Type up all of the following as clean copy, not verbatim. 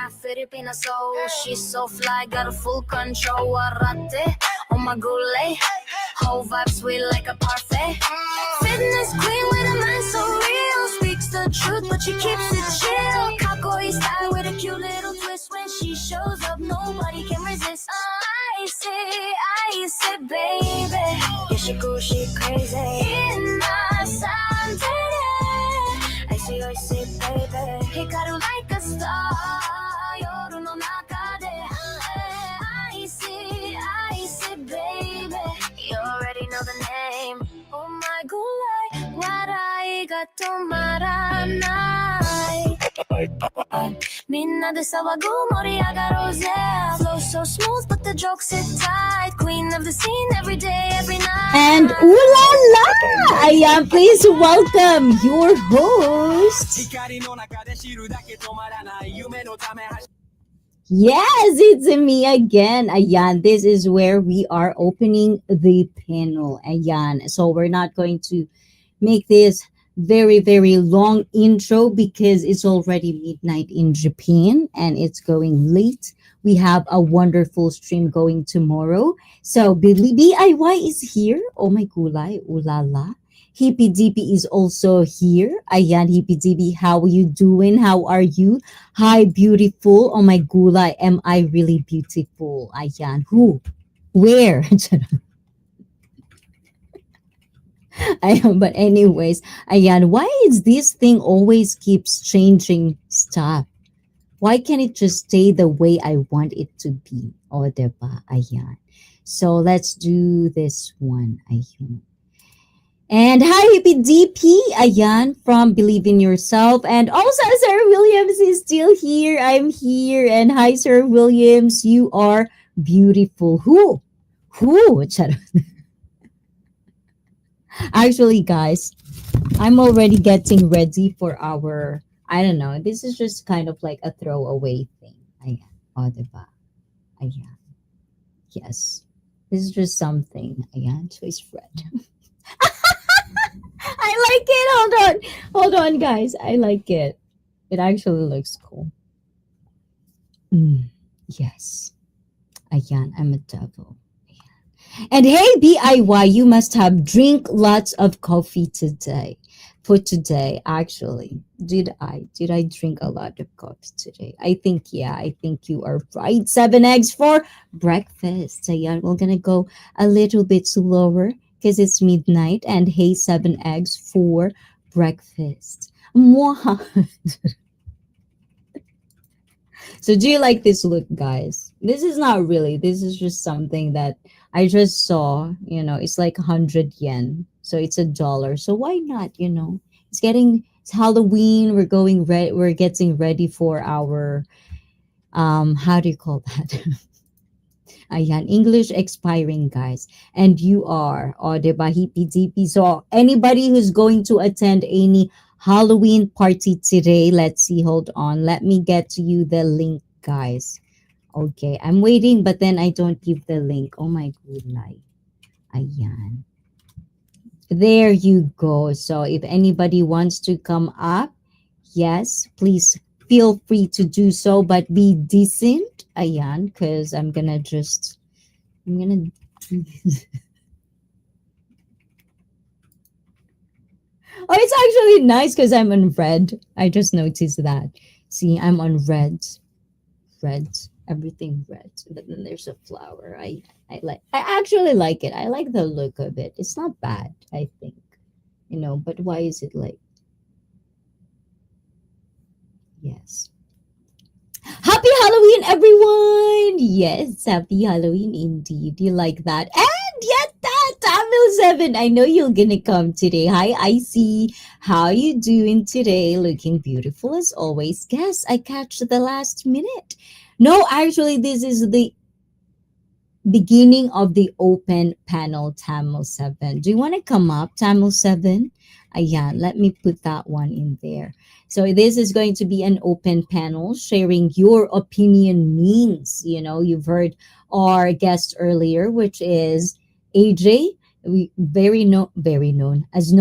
half Filipina soul. She's so fly, got a full control. Arate, oh my gulay. Whole vibe sweet like a parfait. Fitness queen with a mind so real. Speaks the truth, but she keeps it chill. Kakoi style with a cute little twist. When she shows up, nobody can resist. I see, baby. Yeah, she cool, she crazy. In my Sunday. I see, baby. Hikaru like a star. Yoru no naka de. I see, baby. You already know the name. Oh my gulay, warai ga tomaranai. Minna de sawagu moriagaru ze. Flow so smooth, but the jokes sit tight. Queen of the scene every day, every night. And ooh la la! Ayan, please welcome your host. Yes, it's me again. Ayan, this is where we are opening the panel. Ayan, so we're not going to make this very long intro because it's already midnight in Japan and it's going late. We have a wonderful stream going tomorrow. So BIY is here. Oh my gulay, ooh la la. Hippie Dippy is also here. Ayan, Hippie Dippy, how are you doing? How are you? Hi, beautiful. Oh my gulay, am I really beautiful? Ayan, who? Where? Ayan, but anyways, ayan, why is this thing always keeps changing stuff? Why can't it just stay the way I want it to be? Oh, diba? Ayan. So let's do this one. Ayan. And hi, Hippie DP, ayan, from Believe in Yourself. And also, Sir Williams is still here. I'm here. And hi, Sir Williams, you are beautiful. Who? Actually, guys, I'm already getting ready for our, I don't know, this is just kind of like a throwaway thing. Ayan. O, diba? Ayan. Yes. This is just something. Ayan. Twist red. I like it. Hold on, guys. I like it. It actually looks cool. Yes. Ayan, I'm a devil. Ayan. And hey, BIY, you must have drink lots of coffee today. For today, actually. Did I drink a lot of coffee today? I think, yeah, I think you are right. 7 eggs for breakfast. Ayan, we're gonna go a little bit slower because it's midnight. And hey, 7 eggs for breakfast. Mwah. So do you like this look, guys? This is not really. This is just something that I just saw. It's like 100 yen. So it's $1. So why not, It's Halloween. We're getting ready for our, how do you call that? Ayan, English expiring, guys. And you are, diba, hippie dippy. So anybody who's going to attend any Halloween party today, let's see, hold on. Let me get to you the link, guys. Okay, I'm waiting, but then I don't give the link. Oh my goodness. Ayan. There you go. So if anybody wants to come up, yes, please feel free to do so, but be decent. Ayan, because I'm gonna do this. Oh, it's actually nice because I'm on red. I just noticed that. See, I'm on red, everything red. But then there's a flower. I actually like it. I like the look of it. It's not bad, I think. But why is it like? Yes. Happy Halloween, everyone! Yes, happy Halloween indeed. You like that? And yet that Tamil 7. I know you're gonna come today. Hi, ICEE. How you doing today? Looking beautiful as always. Guess I catch the last minute. No, actually, this is the beginning of the open panel, Tamil 7. Do you want to come up, Tamil 7? Ayan, let me put that one in there. So this is going to be an open panel sharing your opinion means. You've heard our guest earlier, which is AJ, very known as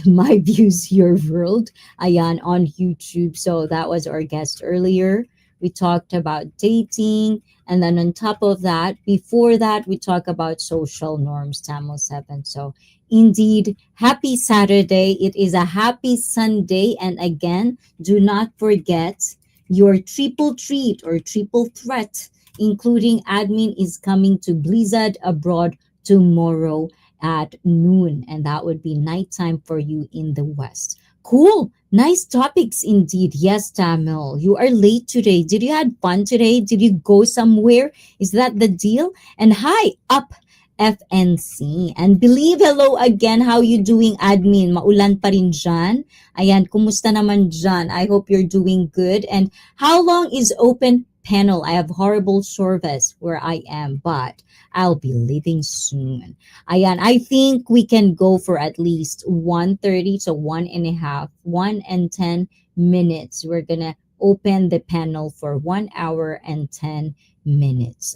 My Views Your World, ayan, on YouTube. So that was our guest earlier. we talked about dating, and then on top of that, before that, we talk about social norms, Tamil 7. So indeed, happy Saturday. It is a happy Sunday. And again, do not forget your triple treat or triple threat, including admin, is coming to Blizzard Abroad tomorrow at noon. And that would be nighttime for you in the West. Cool. Nice topics indeed. Yes, Tamil. You are late today. Did you had fun today? Did you go somewhere? Is that the deal? And hi, up FNC. And believe, hello again. How you doing, admin? Maulan pa rin dyan. Ayan, kumusta naman dyan? I hope you're doing good. And how long is open panel? I have horrible service where I am, but I'll be leaving soon. Ayan, I think we can go for at least 1:30 to 1.5, 1 and 10 minutes. We're gonna open the panel for 1 hour and 10 minutes.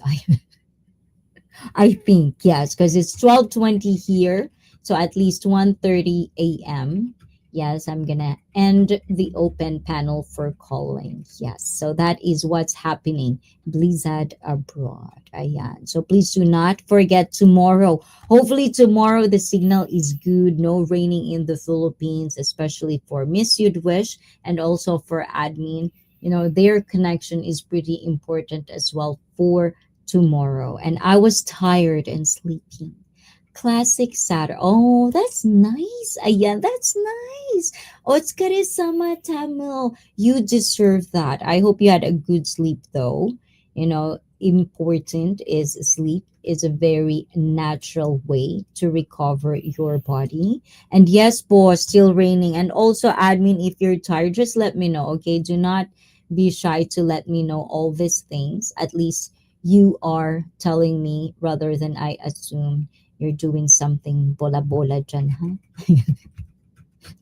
I think yes, because it's 12:20 here, so at least 1:30 a.m. Yes, I'm gonna end the open panel for calling. Yes, so that is what's happening. Blizzard abroad. Ayan. So please do not forget tomorrow. Hopefully tomorrow the signal is good. No raining in the Philippines, especially for Miss You'd Wish and also for admin. Their connection is pretty important as well for tomorrow. And I was tired and sleepy. Classic Saturday. Oh, that's nice. Ayan, that's nice. Otskare sama Tamil. You deserve that. I hope you had a good sleep though. Important is sleep is a very natural way to recover your body. And yes, boss, still raining. And also, admin, if you're tired, just let me know. Okay, do not be shy to let me know all these things. At least you are telling me rather than I assume you're doing something bola-bola dyan, ha?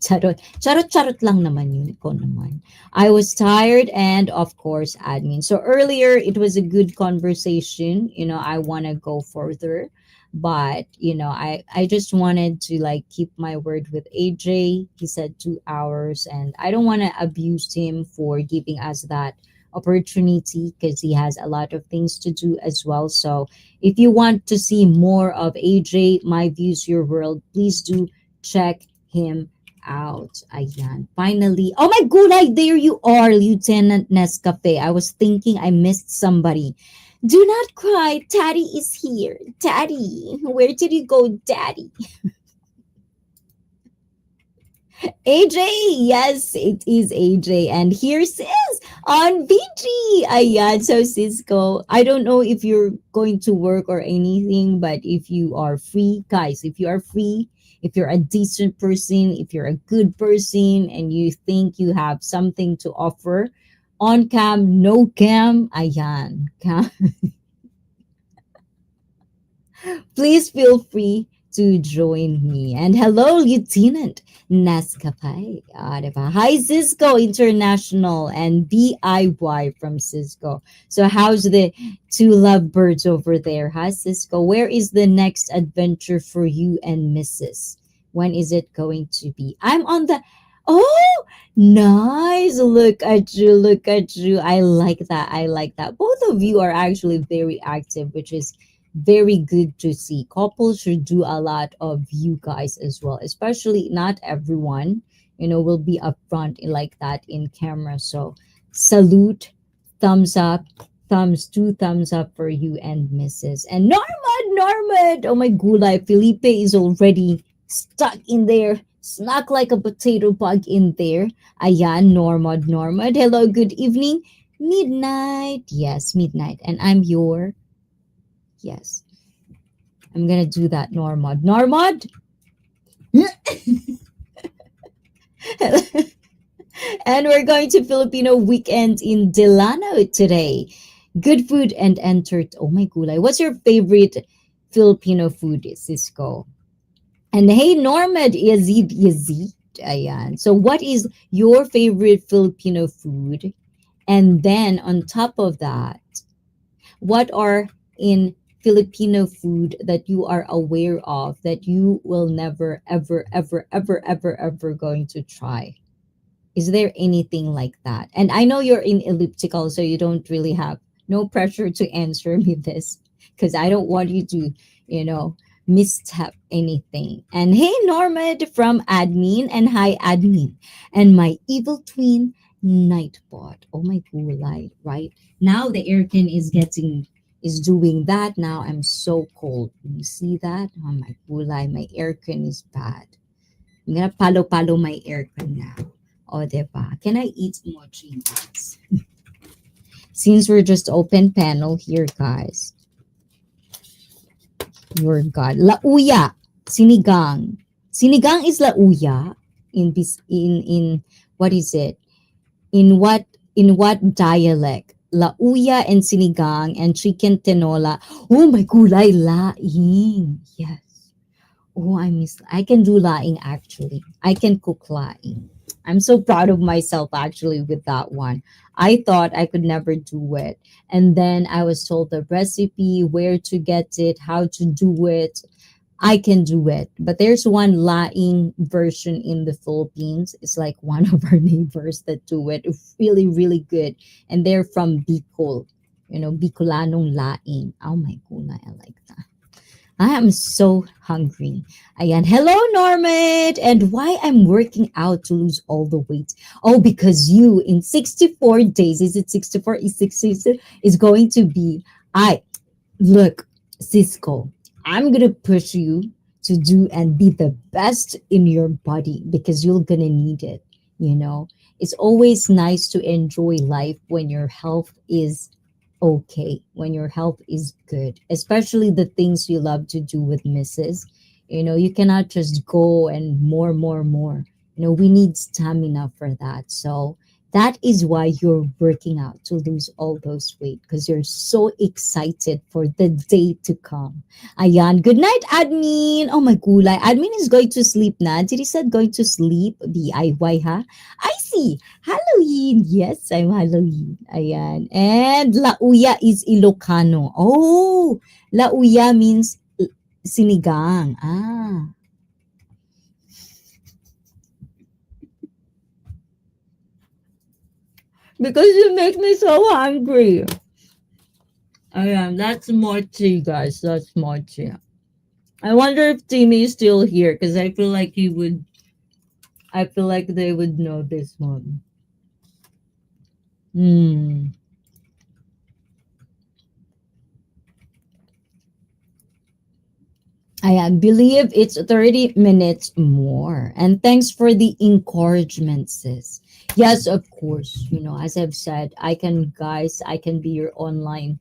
Charot. Charot-charot lang naman yun. Ikaw naman. I was tired and, of course, admin. So earlier, it was a good conversation. I want to go further. But, I just wanted to, like, keep my word with AJ. He said 2 hours. And I don't want to abuse him for giving us that opportunity because he has a lot of things to do as well. So if you want to see more of AJ, My Views Your World, please do check him out. Ayan. Finally. Oh my gulay, there you are, Lieutenant Nescafe. I was thinking I missed somebody. Do not cry. Daddy is here. Daddy. Where did you go, Daddy? AJ, yes, it is AJ. And here's Sis on VG. Ayan, so Cisco, I don't know if you're going to work or anything, but if you are free, guys, if you are free, if you're a decent person, if you're a good person, and you think you have something to offer, on cam, no cam, ayan, please feel free to join me. And hello, Lieutenant Nescafe. Diba? Hi, Cisco International and BIY from Cisco. So how's the two lovebirds over there? Hi, Cisco. Where is the next adventure for you and Mrs.? When is it going to be? I'm on the... Oh, nice. Look at you. Look at you. I like that. I like that. Both of you are actually very active, which is very good to see. Couples should do a lot of you guys as well, especially not everyone, will be upfront like that in camera. So salute, thumbs up, thumbs up for you and Mrs. And Normad, oh my gulay, Felipe is already stuck in there, snuck like a potato bug in there. Ayan, Normad, hello, good evening. Midnight, yes, midnight, and I'm your... Yes. I'm gonna do that, Normod. Normod! And we're going to Filipino weekend in Delano today. Good food and oh my gulay. What's your favorite Filipino food, Cisco? And hey, Normad, Yazid. Ayan. So what is your favorite Filipino food? And then on top of that, what are in Filipino food that you are aware of that you will never, ever, ever, ever, ever, ever going to try? Is there anything like that? And I know you're in elliptical, so you don't really have no pressure to answer me this because I don't want you to, you know, misstep anything. And hey, Normad from admin, and hi, admin, and my evil twin, Nightbot. Oh my gulay, right? Now the aircon is doing that. Now I'm so cold. You see that? Oh my gulay, my aircon is bad. I'm gonna palo my aircon now. Oh, diba? Can I eat mochi, guys? Since we're just open panel here, guys. Your God. Lauya. Sinigang. Sinigang is lauya in what is it? In what dialect? Lauya and sinigang and chicken tinola. Oh my gulay laing. Yes. Oh, I can do laing actually. I can cook laing. I'm so proud of myself actually with that one. I thought I could never do it. And then I was told the recipe, where to get it, how to do it. I can do it. But there's one laing version in the Philippines. It's like one of our neighbors that do it. It's really, really good. And they're from Bicol. Bicolanong laing. Oh my god, I like that. I am so hungry. Ayan. Hello, Normand. And why I'm working out to lose all the weight? Oh, because you in 64 days, is it 64? Is 60 is going to be, I look, Cisco, I'm going to push you to do and be the best in your body because you're going to need it. You know, it's always nice to enjoy life when your health is okay, when your health is good, especially the things you love to do with Mrs. You cannot just go and more, more, more. We need stamina for that. So that is why you're working out to lose all those weight because you're so excited for the day to come. Ayan. Good night, admin. Oh my gulay. Admin is going to sleep na. Did he said going to sleep? DIY, ha? I see. Halloween. Yes, I'm Halloween. Ayan. And lauya is Ilocano. Oh, lauya means sinigang. Ah. Because you make me so hungry. Ayan, that's mochi, guys. That's mochi. I wonder if Timmy is still here because I feel like he would. I feel like they would know this one. Hmm. I believe it's 30 minutes more. And thanks for the encouragement, sis. Yes, of course. As I've said, I can be your online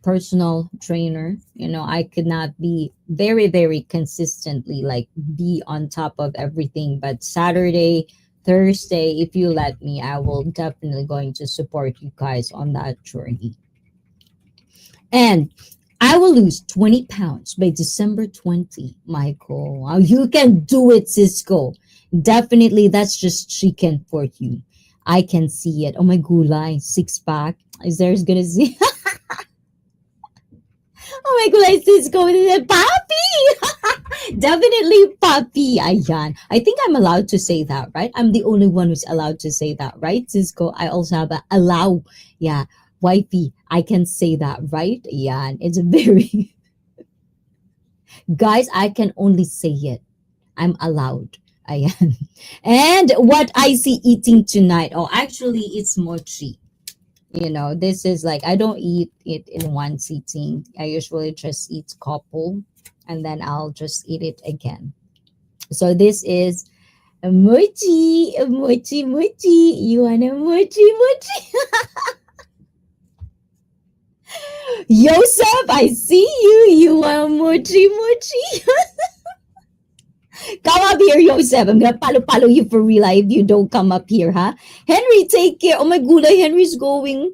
personal trainer. I could not be very, very consistently like be on top of everything. But Saturday, Thursday, if you let me, I will definitely going to support you guys on that journey. And I will lose 20 pounds by December 20, Michael. Oh, you can do it, Cisco. Definitely, that's just chicken for you. I can see it. Oh my gulay, six pack. Is there's gonna see? Oh my gulay, Cisco. Papi! Definitely papi. Ayan. I think I'm allowed to say that, right? I'm the only one who's allowed to say that, right, Cisco? I also have a allow. Yeah. Wifey, I can say that, right? Yeah, it's very guys, I can only say it. I'm allowed. I am. And what I see eating tonight. Oh, actually it's mochi. This is like I don't eat it in one sitting. I usually just eat couple and then I'll just eat it again. So this is a mochi, a mochi, mochi. You want a mochi, mochi? Yosef, I see you. You want mochi, mochi? Come up here, Yosef. I'm gonna palo you for real if you don't come up here, huh? Henry, take care. Oh my gulay, Henry's going.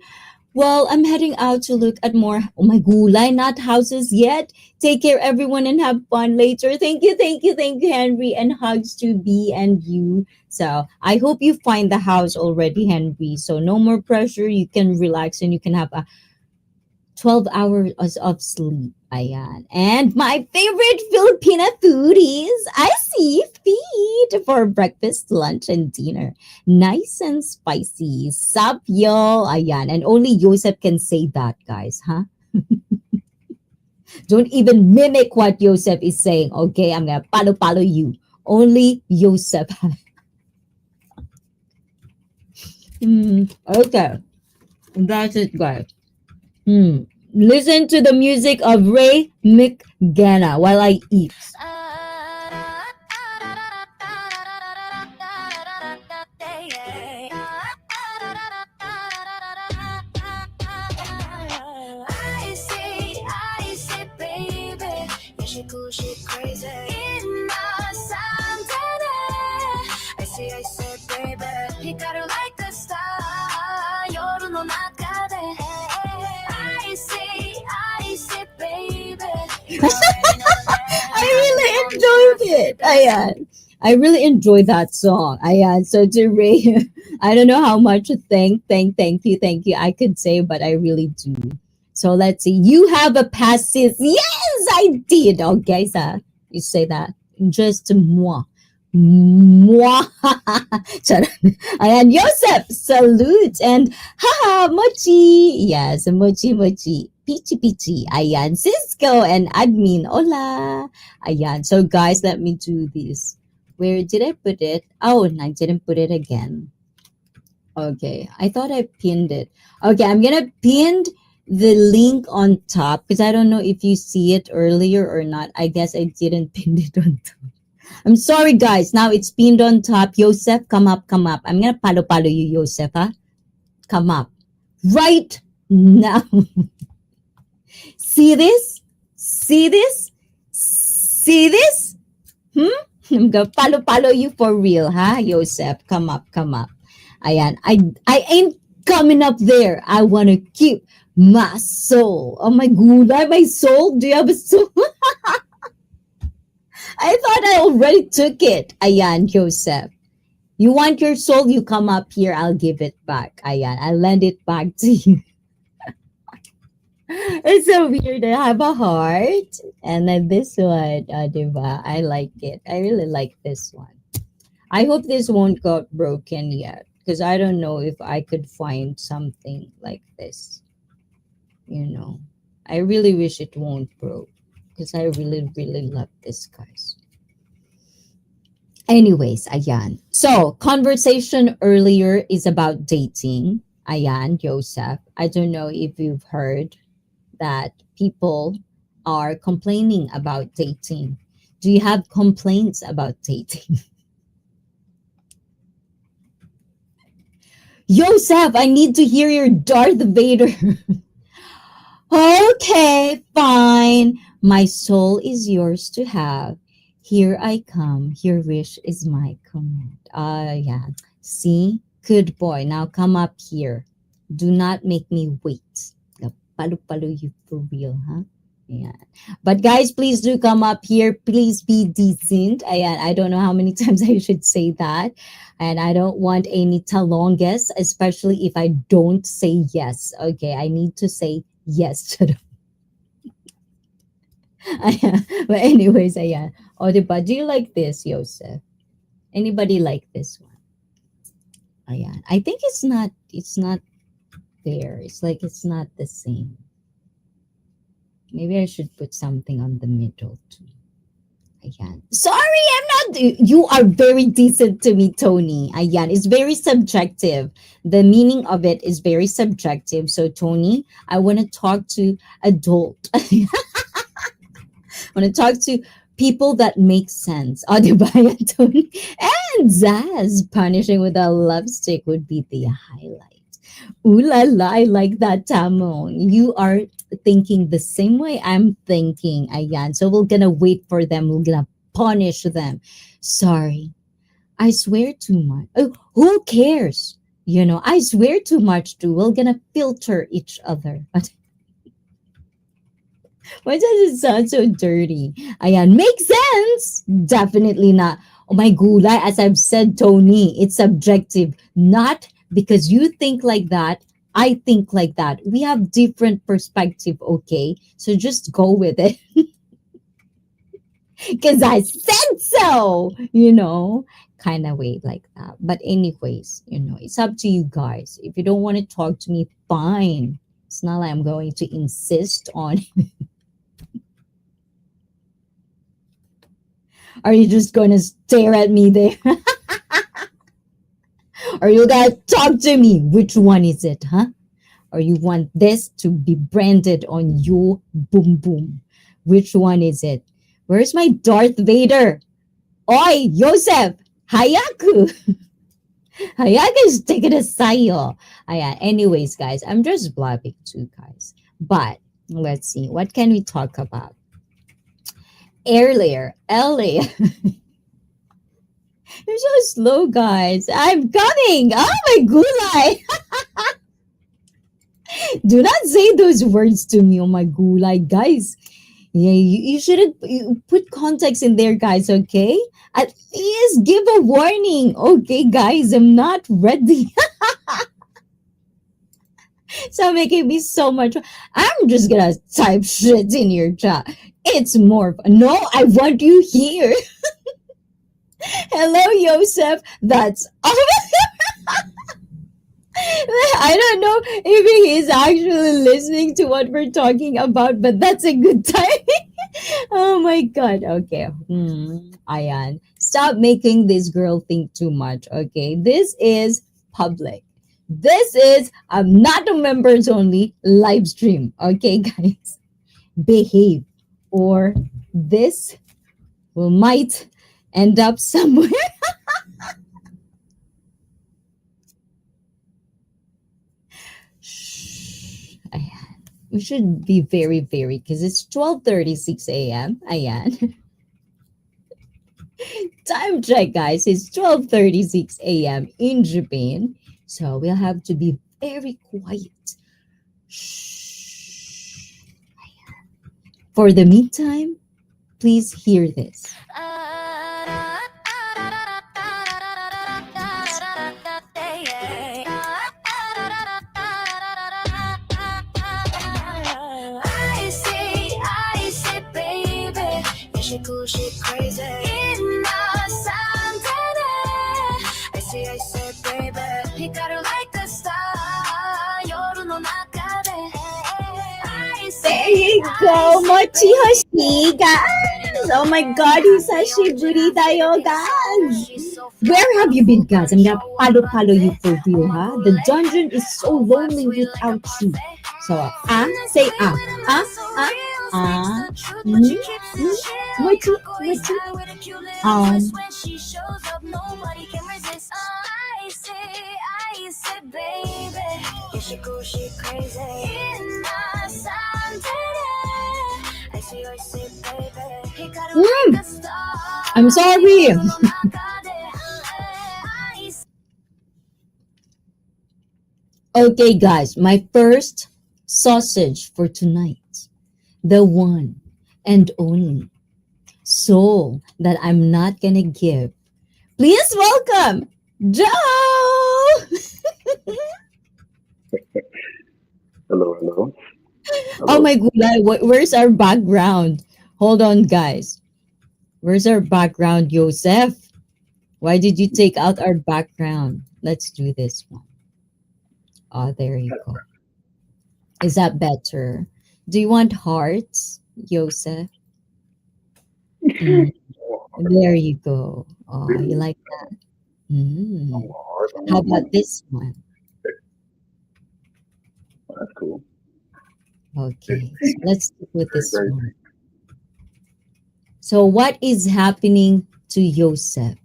Well, I'm heading out to look at more. Oh my gulay, not houses yet. Take care, everyone, and have fun later. Thank you, thank you, thank you, Henry, and hugs to B and you. So I hope you find the house already, Henry. So no more pressure. You can relax and you can have a 12 hours of sleep. Ayan. And my favorite Filipina food is ICEE feed for breakfast, lunch, and dinner. Nice and spicy. Sup, yo? Ayan. And only Joseph can say that, guys, huh? Don't even mimic what Joseph is saying, okay? I'm gonna palo you. Only Joseph. Okay. That's it, guys. Hmm. Listen to the music of Ray McGanna while I eat. She cool, she crazy. In my I say, baby. He got her like a star. Yoru no nakade. I say, baby. I really enjoyed it. I really enjoyed that song. So to Ray, I don't know how much to thank you I could say, but I really do. So let's see. You have a passes. Yes, I did. Okay, so you say that. Just moi. Moi. Charot. Ayan, Joseph, salute. And haha, mochi. Yes, mochi, mochi. Pichi, pichi. Ayan, Cisco and admin. Hola. Ayan. So guys, let me do this. Where did I put it? Oh, and I didn't put it again. Okay, I thought I pinned it. Okay, I'm gonna pin the link on top because I don't know if you see it earlier or not. I guess I didn't pin it on top. I'm sorry, guys. Now it's pinned on top. Joseph, come up, come up. I'm gonna palo you, Joseph. Huh? Come up right now. See this? See this? See this? I'm gonna palo you for real, huh, Joseph? Come up, come up. Ayan, I ain't coming up there. I wanna keep my soul. Oh my god, my soul? Do you have a soul? I thought I already took it. Ayan, Joseph. You want your soul? You come up here. I'll give it back. Ayan, I'll lend it back to you. It's so weird. I have a heart. And then this one, diba? I like it. I really like this one. I hope this won't got broken yet. Because I don't know if I could find something like this. You know. I really wish it won't broke. Because I really, really love this, guys. Anyways, ayan. So, conversation earlier is about dating. Ayan, Joseph. I don't know if you've heard that people are complaining about dating. Do you have complaints about dating? Joseph, I need to hear your Darth Vader. Okay, fine. My soul is yours to have. Here I come. Your wish is my command. Yeah. See? Good boy. Now come up here. Do not make me wait. Palu you for real, huh? Yeah. But guys, please do come up here. Please be decent. I don't know how many times I should say that. And I don't want any talongas, especially if I don't say yes. Okay, I need to say yes to them. But anyways, ayan. O, diba? Do you like this, Joseph? Anybody like this one? Ayan. I think it's not there. It's like it's not the same. Maybe I should put something on the middle too. Ayan. Sorry, I'm not. You are very decent to me, Tony. Ayan. It's very subjective. The meaning of it is very subjective. So, Tony, I want to talk to adult. I want to talk to people that make sense. Oh, diba yan, Tony? And Zaz, punishing with a love stick would be the highlight. Ooh la la, I like that, Tamon. You are thinking the same way I'm thinking. Ayan. So we're gonna wait for them. We're gonna punish them. Sorry. I swear too much. Oh, who cares? You know, I swear too much too. We're gonna filter each other. Why does it sound so dirty? Ayan. Makes sense? Definitely not. Oh my gulay, as I've said, Tony, it's subjective. Not because you think like that, I think like that. We have different perspective, okay? So just go with it. Because I said so, kind of way like that. But, anyways, it's up to you guys. If you don't want to talk to me, fine. It's not like I'm going to insist on. Are you just going to stare at me there? Or you guys talk to me? Which one is it, huh? Or you want this to be branded on your boom boom? Which one is it? Where's my Darth Vader? Oi, Yosef! Hayaku! Hayaku is taking a sayo. Yeah. Anyways, guys, I'm just blabbing too, guys. But let's see. What can we talk about? Earlier. You're so slow, guys. I'm coming. Oh my gulay. Do not say those words to me. Oh my gulay, guys. Yeah, you shouldn't put context in there, guys, okay? At least give a warning. Okay, guys, I'm not ready. So making me so much. I'm just gonna type shit in your chat. It's more. No, I want you here. Hello, Yosef. That's. I don't know if he's actually listening to what we're talking about, but that's a good time. Oh my god. Okay. Ayan. Stop making this girl think too much. Okay. This is public. This is not a members only live stream. Okay, guys. Behave. Or this will might end up somewhere. Shh. Ayan. We should be very, very, because it's 12:36 a.m. Ayan. Time check, guys. It's 12:36 a.m. in Japan. So we'll have to be very quiet. Shh. For the meantime, please hear this. I see, baby. Yeah, she cool, she crazy. I say, baby. He got her like a star. Yoru no nakade. There you go, Mochi Hoshi, guys. Oh my god, hisashiburi dayo, guys. Where have you been, guys? I'm gonna follow you for real, huh? The dungeon is so lonely without you. So, say ah, mm, Mochi, um, I say, baby. Yeah, she cool, she crazy. I say, baby. He got her like a star. I'm sorry. Okay, guys, my first sausage for tonight. The one and only. So that I'm not gonna give. Please welcome Joe! Hello. Oh Hello. my god, where's our background? Hold on, guys. Where's our background, Joseph? Why did you take out our background? Let's do this one. Oh, there you go. Is that better? Do you want hearts, Joseph? Mm, there you go. Oh, you like that? Mm. How about this one? That's cool. Okay, so let's stick with Very, this very one. So, what is happening to Joseph?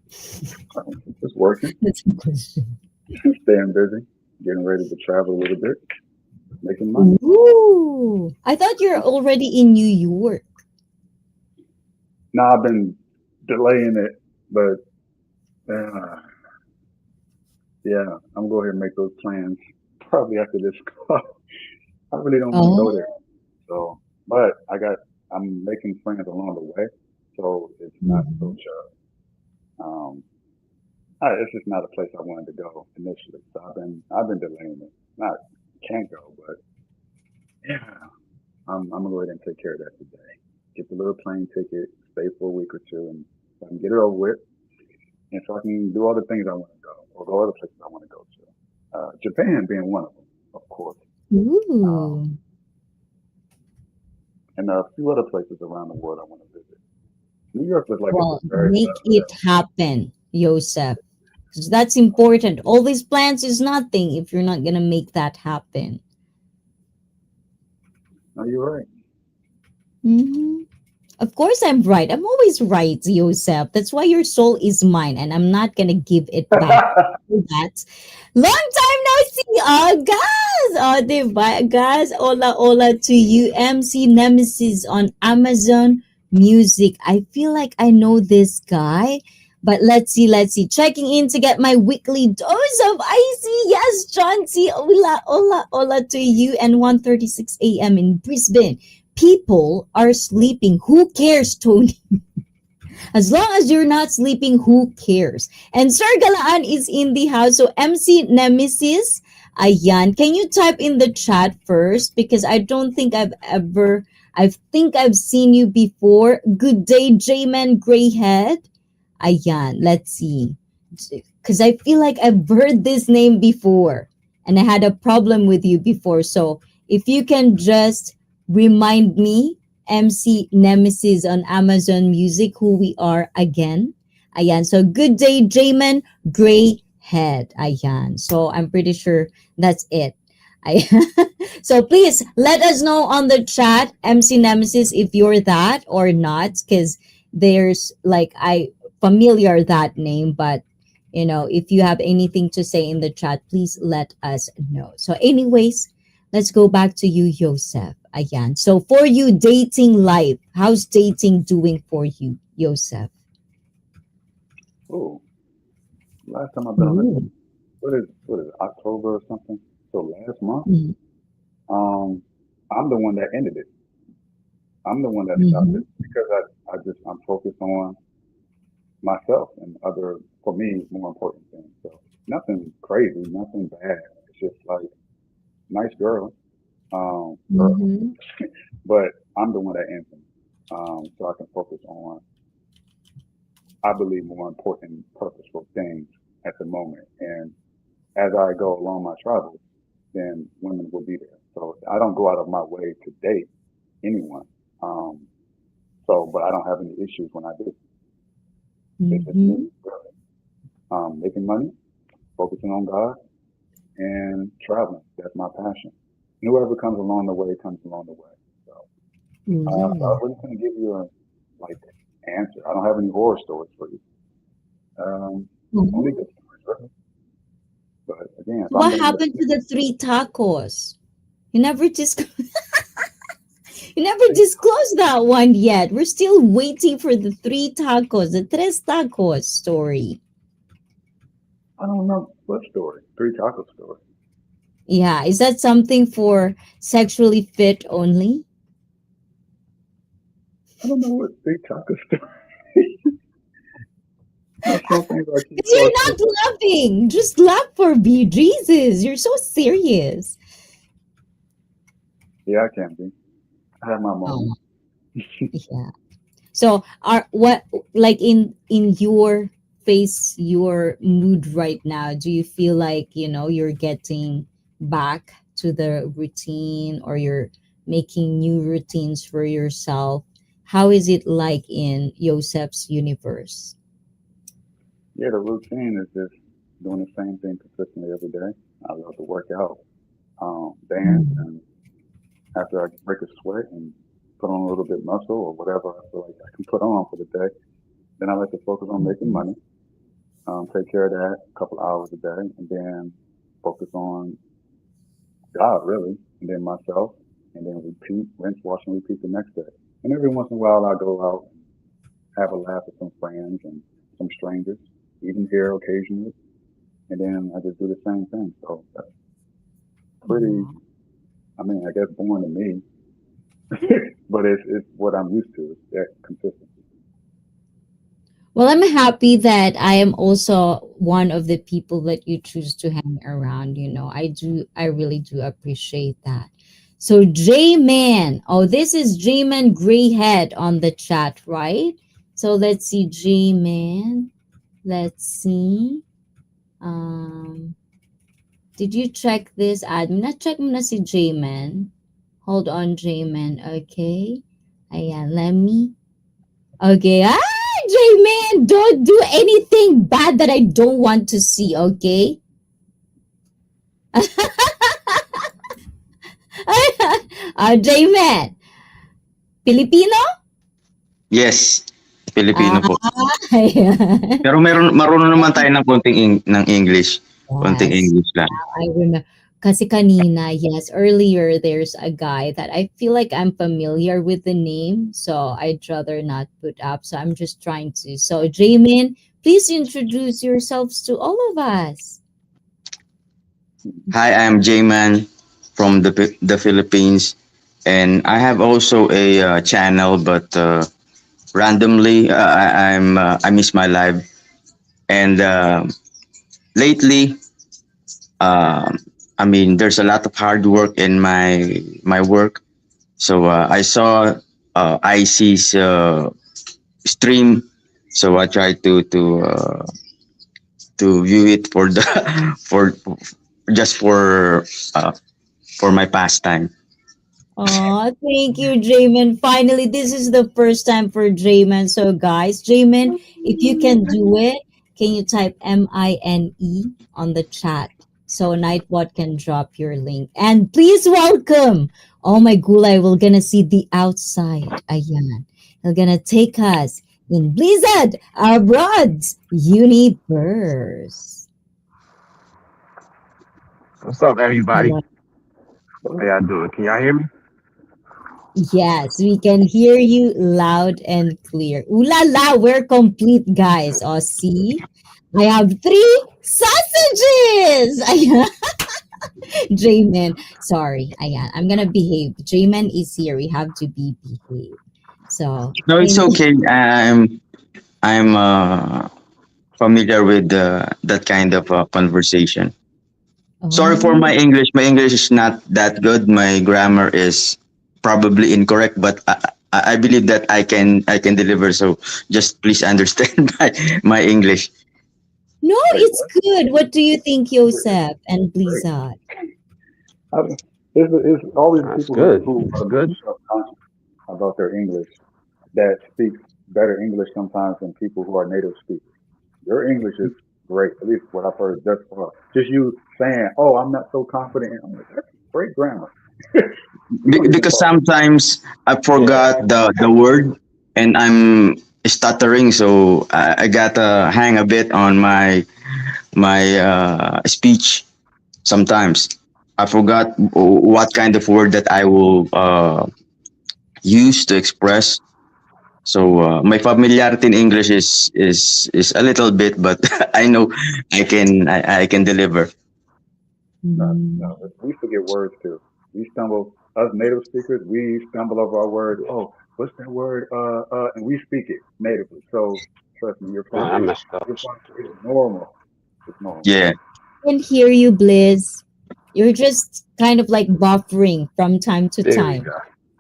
just working, That's the question. staying busy, getting ready to travel a little bit, making money. Ooh, I thought you're already in New York. Now I've been delaying it, but yeah, I'm going to go ahead and make those plans probably after this call. I really don't want to go Oh, there. So, but I'm making friends along the way, so it's not so mhm. sure. Um, It's just not a place I wanted to go initially. So I've been delaying it. Not can't go, but yeah, I'm gonna go ahead and take care of that today. Get the little plane ticket, stay for a week or two, and so I can get it over with, and so I can do all the things I want to go, or go other places I want to go to. Japan being one of them, of course, um, Ooh. and a few other places around the world I want to visit. New York looks like it's a Well, very make blessed it place. happen, Joseph. 'Cause that's important. All these plans is nothing if you're not gonna make that happen. No, you're right. Hmm. Of course, I'm right. I'm always right, Joseph. That's why your soul is mine, and I'm not gonna give it back. So that long time no see. Oh, guys. Oh, diba? Guys, hola, hola to you, MC Nemesis on Amazon Music. I feel like I know this guy, but let's see, let's see. Checking in to get my weekly dose of ICEE. Yes, John T. Hola, hola, hola to you, and 1:36 a.m. in Brisbane. People are sleeping. Who cares, Tony? As long as you're not sleeping, who cares? And Sir Galaan is in the house. So MC Nemesis, ayan. Can you type in the chat first? Because I don't think I think I've seen you before. Good day, J-Man Greyhead. Ayan, let's see. Because I feel like I've heard this name before and I had a problem with you before. So if you can just remind me, MC Nemesis on Amazon Music, who we are again. Ayan. So good day, Jamin Gray Head. Ayan. So I'm pretty sure that's it. Ayan. So please let us know on the chat, MC Nemesis, if you're that or not. Because there's like I familiar that name, but if you have anything to say in the chat, please let us know. So anyways, let's go back to you, Joseph. Ayan. So for you, dating life, how's dating doing for you, Joseph? Oh, last time I've been on a Ooh. date, what is it, October or something? So last month, Mm-hmm. um, I'm the one that ended it. I'm the one that stopped Mm-hmm. it because I'm focused on myself and other, for me, more important things. So nothing crazy, nothing bad. It's just like nice girl, Mm-hmm. but I'm the one that ends them. So I can focus on, I believe, more important, purposeful things at the moment. And as I go along my travels, then women will be there. So I don't go out of my way to date anyone. Um, but I don't have any issues when I do. It's just me, Mm-hmm. really. Making money, focusing on God, and traveling. That's my passion. And whoever comes along the way comes along the way. So, so I Ooh. really couldn't give you a like answer. I don't have any horror stories for you. Only Mhm. good stories, really. But again, if I'm What going to happened to the three tacos? You never dis- you never say, disclosed that one yet. We're still waiting for the three tacos, the tres tacos story. I don't know what story. Three taco story. Yeah, is that something for sexually fit only? I don't know what three taco story. Some things I keep Because to you're myself. not laughing. Just laugh for me. Jesus, you're so serious. Yeah, I can be. I have my Oh, moments. yeah. So are what like in your face, your mood right now, do you feel like, you're getting back to the routine or you're making new routines for yourself? How is it like in Yosef's universe? Yeah, the routine is just doing the same thing consistently every day. I love to work out, dance, Mm. and after I break a sweat and put on a little bit muscle or whatever I feel like I can put on for the day, then I like to focus on making Mhm. money, take care of that a couple hours a day, and then focus on God really, and then myself, and then repeat, rinse, wash, and repeat the next day. And every once in a while, I go out and have a laugh with some friends and some strangers, even here occasionally, and then I just do the same thing. So that's pretty, Yeah. I mean, I guess born to me, but it's what I'm used to. It's that consistency. Well, I'm happy that I am also one of the people that you choose to hang around. I really do appreciate that. So, J Man. Oh, this is J Man Greyhead on the chat, right? So, let's see, J Man. Let's see. Um, did you check this admin? Na-check mo na si J Man. Hold on, J Man. Okay. Ayan, let me. Okay. J-Man, don't do anything bad that I don't want to see, okay? J-Man, Filipino? Yes, Filipino Ah, po. ayan. Pero marunong naman tayo ng ng English. Konting Yes. English lang. I remember. Kasi kanina, yes, earlier there's a guy that I feel like I'm familiar with the name, so I'd rather not put up. So I'm just trying to. So, J-Man, please introduce yourselves to all of us. Hi, I'm Jayman from the Philippines, and I have also a channel, but randomly I miss my live, and lately, um I mean, there's a lot of hard work in my work. So I saw ICEE's stream, so I tried to view it for the for just uh, for my pastime. Oh, thank you, Jamin. Finally, this is the first time for Jamin. So, guys, Jamin, if you can do it, can you type MINE on the chat so Nightbot can drop your link? And please welcome. Oh my gulay, we're gonna see the outside. Ayan. They're gonna take us in Blizzard Abroad's universe. What's up, everybody? Hello. How y'all doing? Can y'all hear me? Yes, we can hear you loud and clear. Ooh la la, we're complete, guys. Oh, see? I have three sausages! Ayan. J-Man. Sorry. Ayan. I'm gonna behave. J-Man is here. We have to be behave. So, No, it's any... okay. I'm familiar with that kind of conversation. Sorry for Oh, my English. My English is not that good. My grammar is probably incorrect, but I believe that I can deliver. So just please understand my English. no, Wait, it's what? good. What do you think, Yosef and Great. Blizzard? I, it's always That's people good. who That's are good. self-conscious about their English that speak better English sometimes than people who are native speakers. Your English is great, at least what I've heard thus far. Just you saying, "Oh, I'm not so confident," and I'm like, "That's great grammar." We don't even Because talk. sometimes I Yeah, forgot the word and I'm stuttering, so I gotta hang a bit on my speech. Sometimes I forgot what kind of word that I will use to express. So my familiarity in English is a little bit, but I know I can deliver. no, Mm. no. We forget words too. We stumble. Us native speakers, we stumble over our words. Oh, what's that word? And we speak it natively. So trust me, Man, I messed up. it's normal. It's normal. Yeah. Can hear you, Blizz. You're just kind of like buffering from time to There we time. go.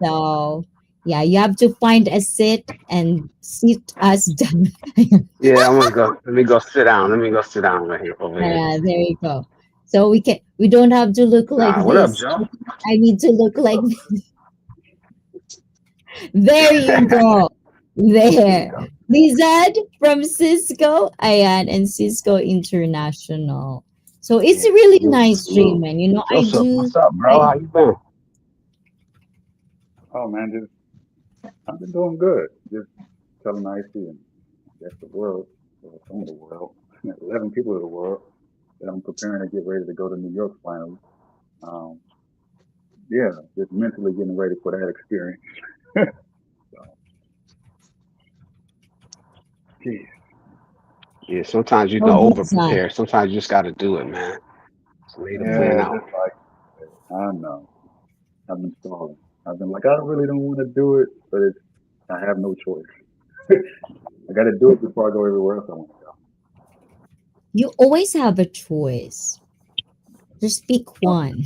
So yeah, you have to find a sit and sit us down. Yeah, I'm gonna go. Let me go sit down. Let me go sit down right here over here. Yeah, there you go. So we don't have to look like Nah, what up, this. Joe? I need to look like this. There you go. There you There. go. Lizard from Cisco. Ayan, and Cisco International. So it's Yeah, a really salute, nice salute. dream, and Joseph, what's up, bro? I How you been? Oh man, just I've been doing good. Just telling IC and that's the world, or some of the world, 11 people of the world that I'm preparing to get ready to go to New York finally. Um, yeah, just mentally getting ready for that experience. So, geez, Yeah, sometimes you can oh, over Blizzard. prepare. Sometimes you just gotta do it, man. Just lay the plan yeah, out. just like I know I've been stalling. I've been like I really don't want to do it, but it's I have no choice. I got to do it before I go everywhere else I want to go. You always have a choice. Just pick one.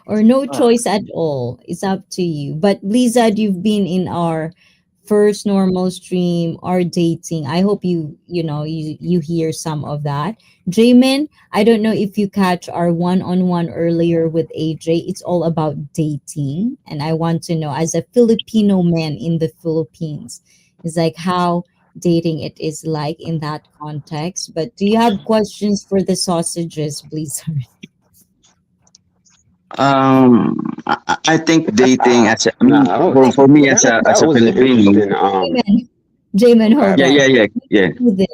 Or no Ah, choice at all. It's up to you. But Blizzard, you've been in our first normal stream, our dating. I hope you hear some of that. Jamin, I don't know if you catch our one-on-one earlier with AJ. It's all about dating, and I want to know, as a Filipino man in the Philippines, it's like how dating it is like in that context. But do you have questions for the sausages, Blizzard? I think dating as a, I Nah, mean, I don't, Like, for me that as a was an Filipino, interesting. Jamin, Jamin, Go hold ahead, yeah, on. yeah, yeah, yeah. Do this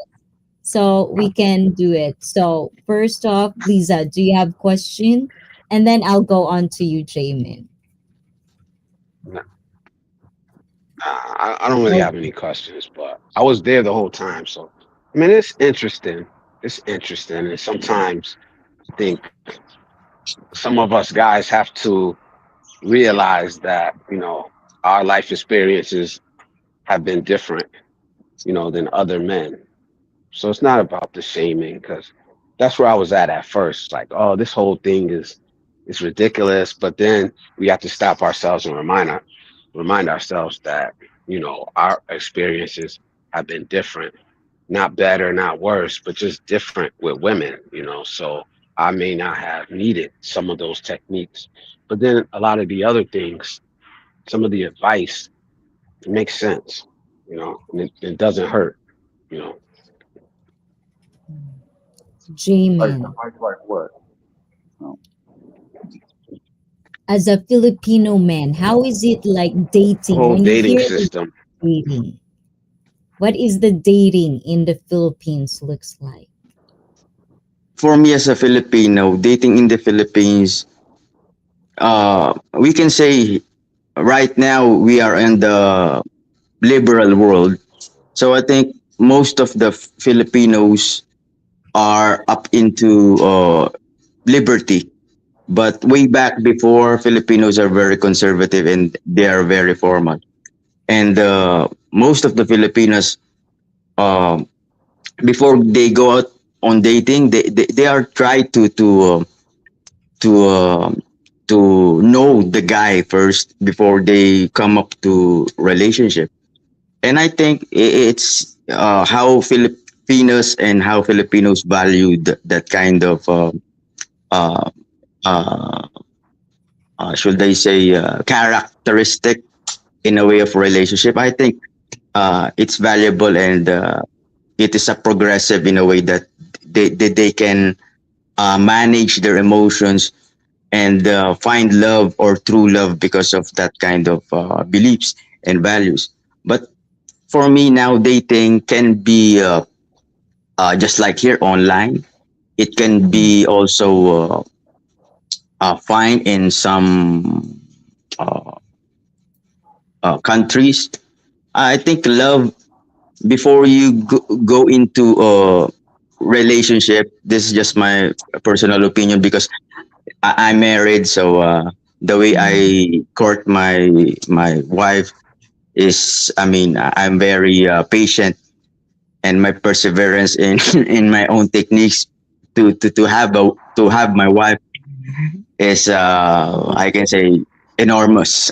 so we can do it. So first off, Lisa, do you have question? And then I'll go on to you, Jamin. Nah, I don't really Oh, have any questions, but I was there the whole time. So, I mean, it's interesting. It's interesting. And sometimes I think some of us guys have to realize that, our life experiences have been different, than other men. So it's not about the shaming because that's where I was at first. Like, oh, this whole thing is ridiculous. But then we have to stop ourselves and remind ourselves that our experiences have been different, not better, not worse, but just different with women. So I may not have needed some of those techniques, but then a lot of the other things, some of the advice makes sense, and it doesn't hurt. You know, Jamin, like what? No. as a Filipino man, how is it like the dating? whole When you dating hear the system. dating, what is the dating in the Philippines looks like? For me as a Filipino, dating in the Philippines, we can say right now we are in the liberal world. So I think most of the Filipinos are up into liberty. But way back before, Filipinos are very conservative and they are very formal. And most of the Filipinos, um, before they go out on dating, they are try to to know the guy first before they come up to relationship. And I think it's how Filipinos and how Filipinos value that kind of uh, uh, should I say characteristic in a way of relationship. I think it's valuable and it is a progressive in a way that they can manage their emotions and find love or true love because of that kind of beliefs and values. But for me now, dating can be just like here online. It can Mm, be also fine in some uh, countries. I think love before you go into a relationship. This is just my personal opinion because I'm married, so the way mm, I court my wife is, I mean, I'm very patient and my perseverance in in my own techniques to have my wife is I can say enormous.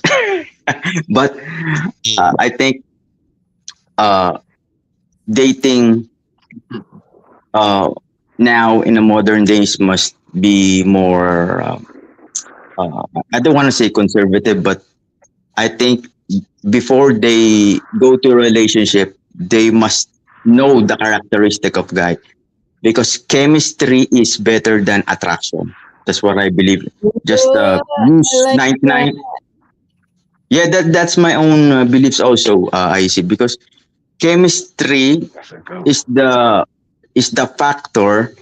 But I think uh, dating uh, now in the modern days must be more. I don't want to say conservative, but I think before they go to a relationship, they must know the characteristic of guy because chemistry is better than attraction. That's what I believe. Just oh, I use like that. 99. Yeah, that's my own beliefs also. I see because chemistry That's a good one. is the factor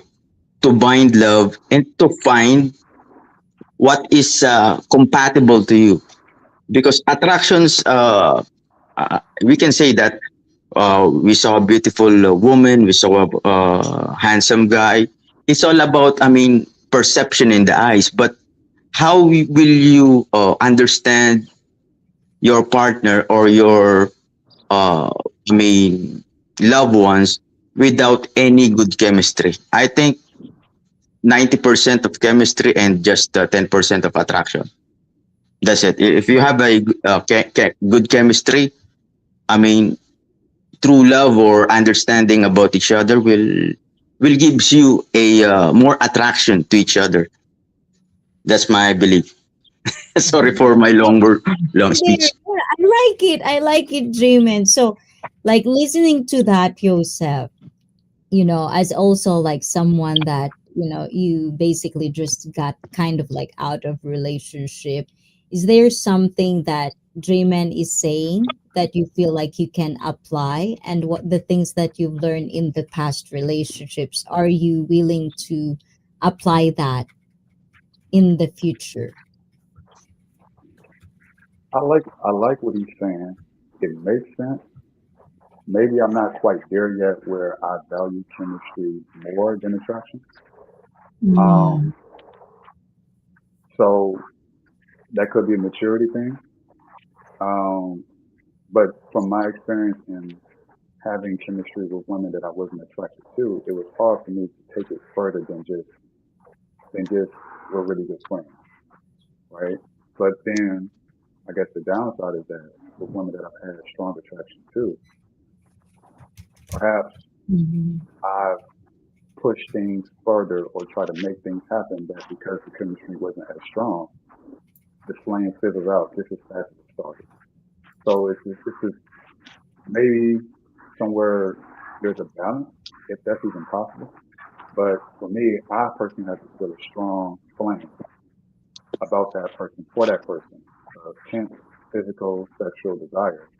to bind love and to find what is compatible to you because attractions we can say that we saw a beautiful woman, we saw a handsome guy. It's all about, I mean, perception in the eyes, but how will you understand your partner or your uh, I mean, loved ones without any good chemistry. I think 90% of chemistry and just 10% of attraction. That's it. If you have a good chemistry, I mean, true love or understanding about each other will gives you a more attraction to each other. That's my belief. Sorry for my long There. speech. Yeah, I like it. I like it, Jamin. So, like listening to that, Yosef, as also like someone that, you basically just got kind of like out of relationship. Is there something that Dreaman is saying that you feel like you can apply? And what the things that you've learned in the past relationships, are you willing to apply that in the future? I like what he's saying. It makes sense. Maybe I'm not quite there yet where I value chemistry more than attraction. Mm, Um, so that could be a maturity thing. Um, but from my experience in having chemistry with women that I wasn't attracted to, it was hard for me to take it further than just we're really good friends, right? But then I guess the downside is that with women that I've had strong attraction to, perhaps mhm. I've pushed things further or try to make things happen that because the chemistry wasn't as strong, the flame fizzles out just as fast as it started. So this is maybe somewhere there's a balance, if that's even possible. But for me, I personally have to feel a strong flame about that person, for that person, intense physical, sexual desire.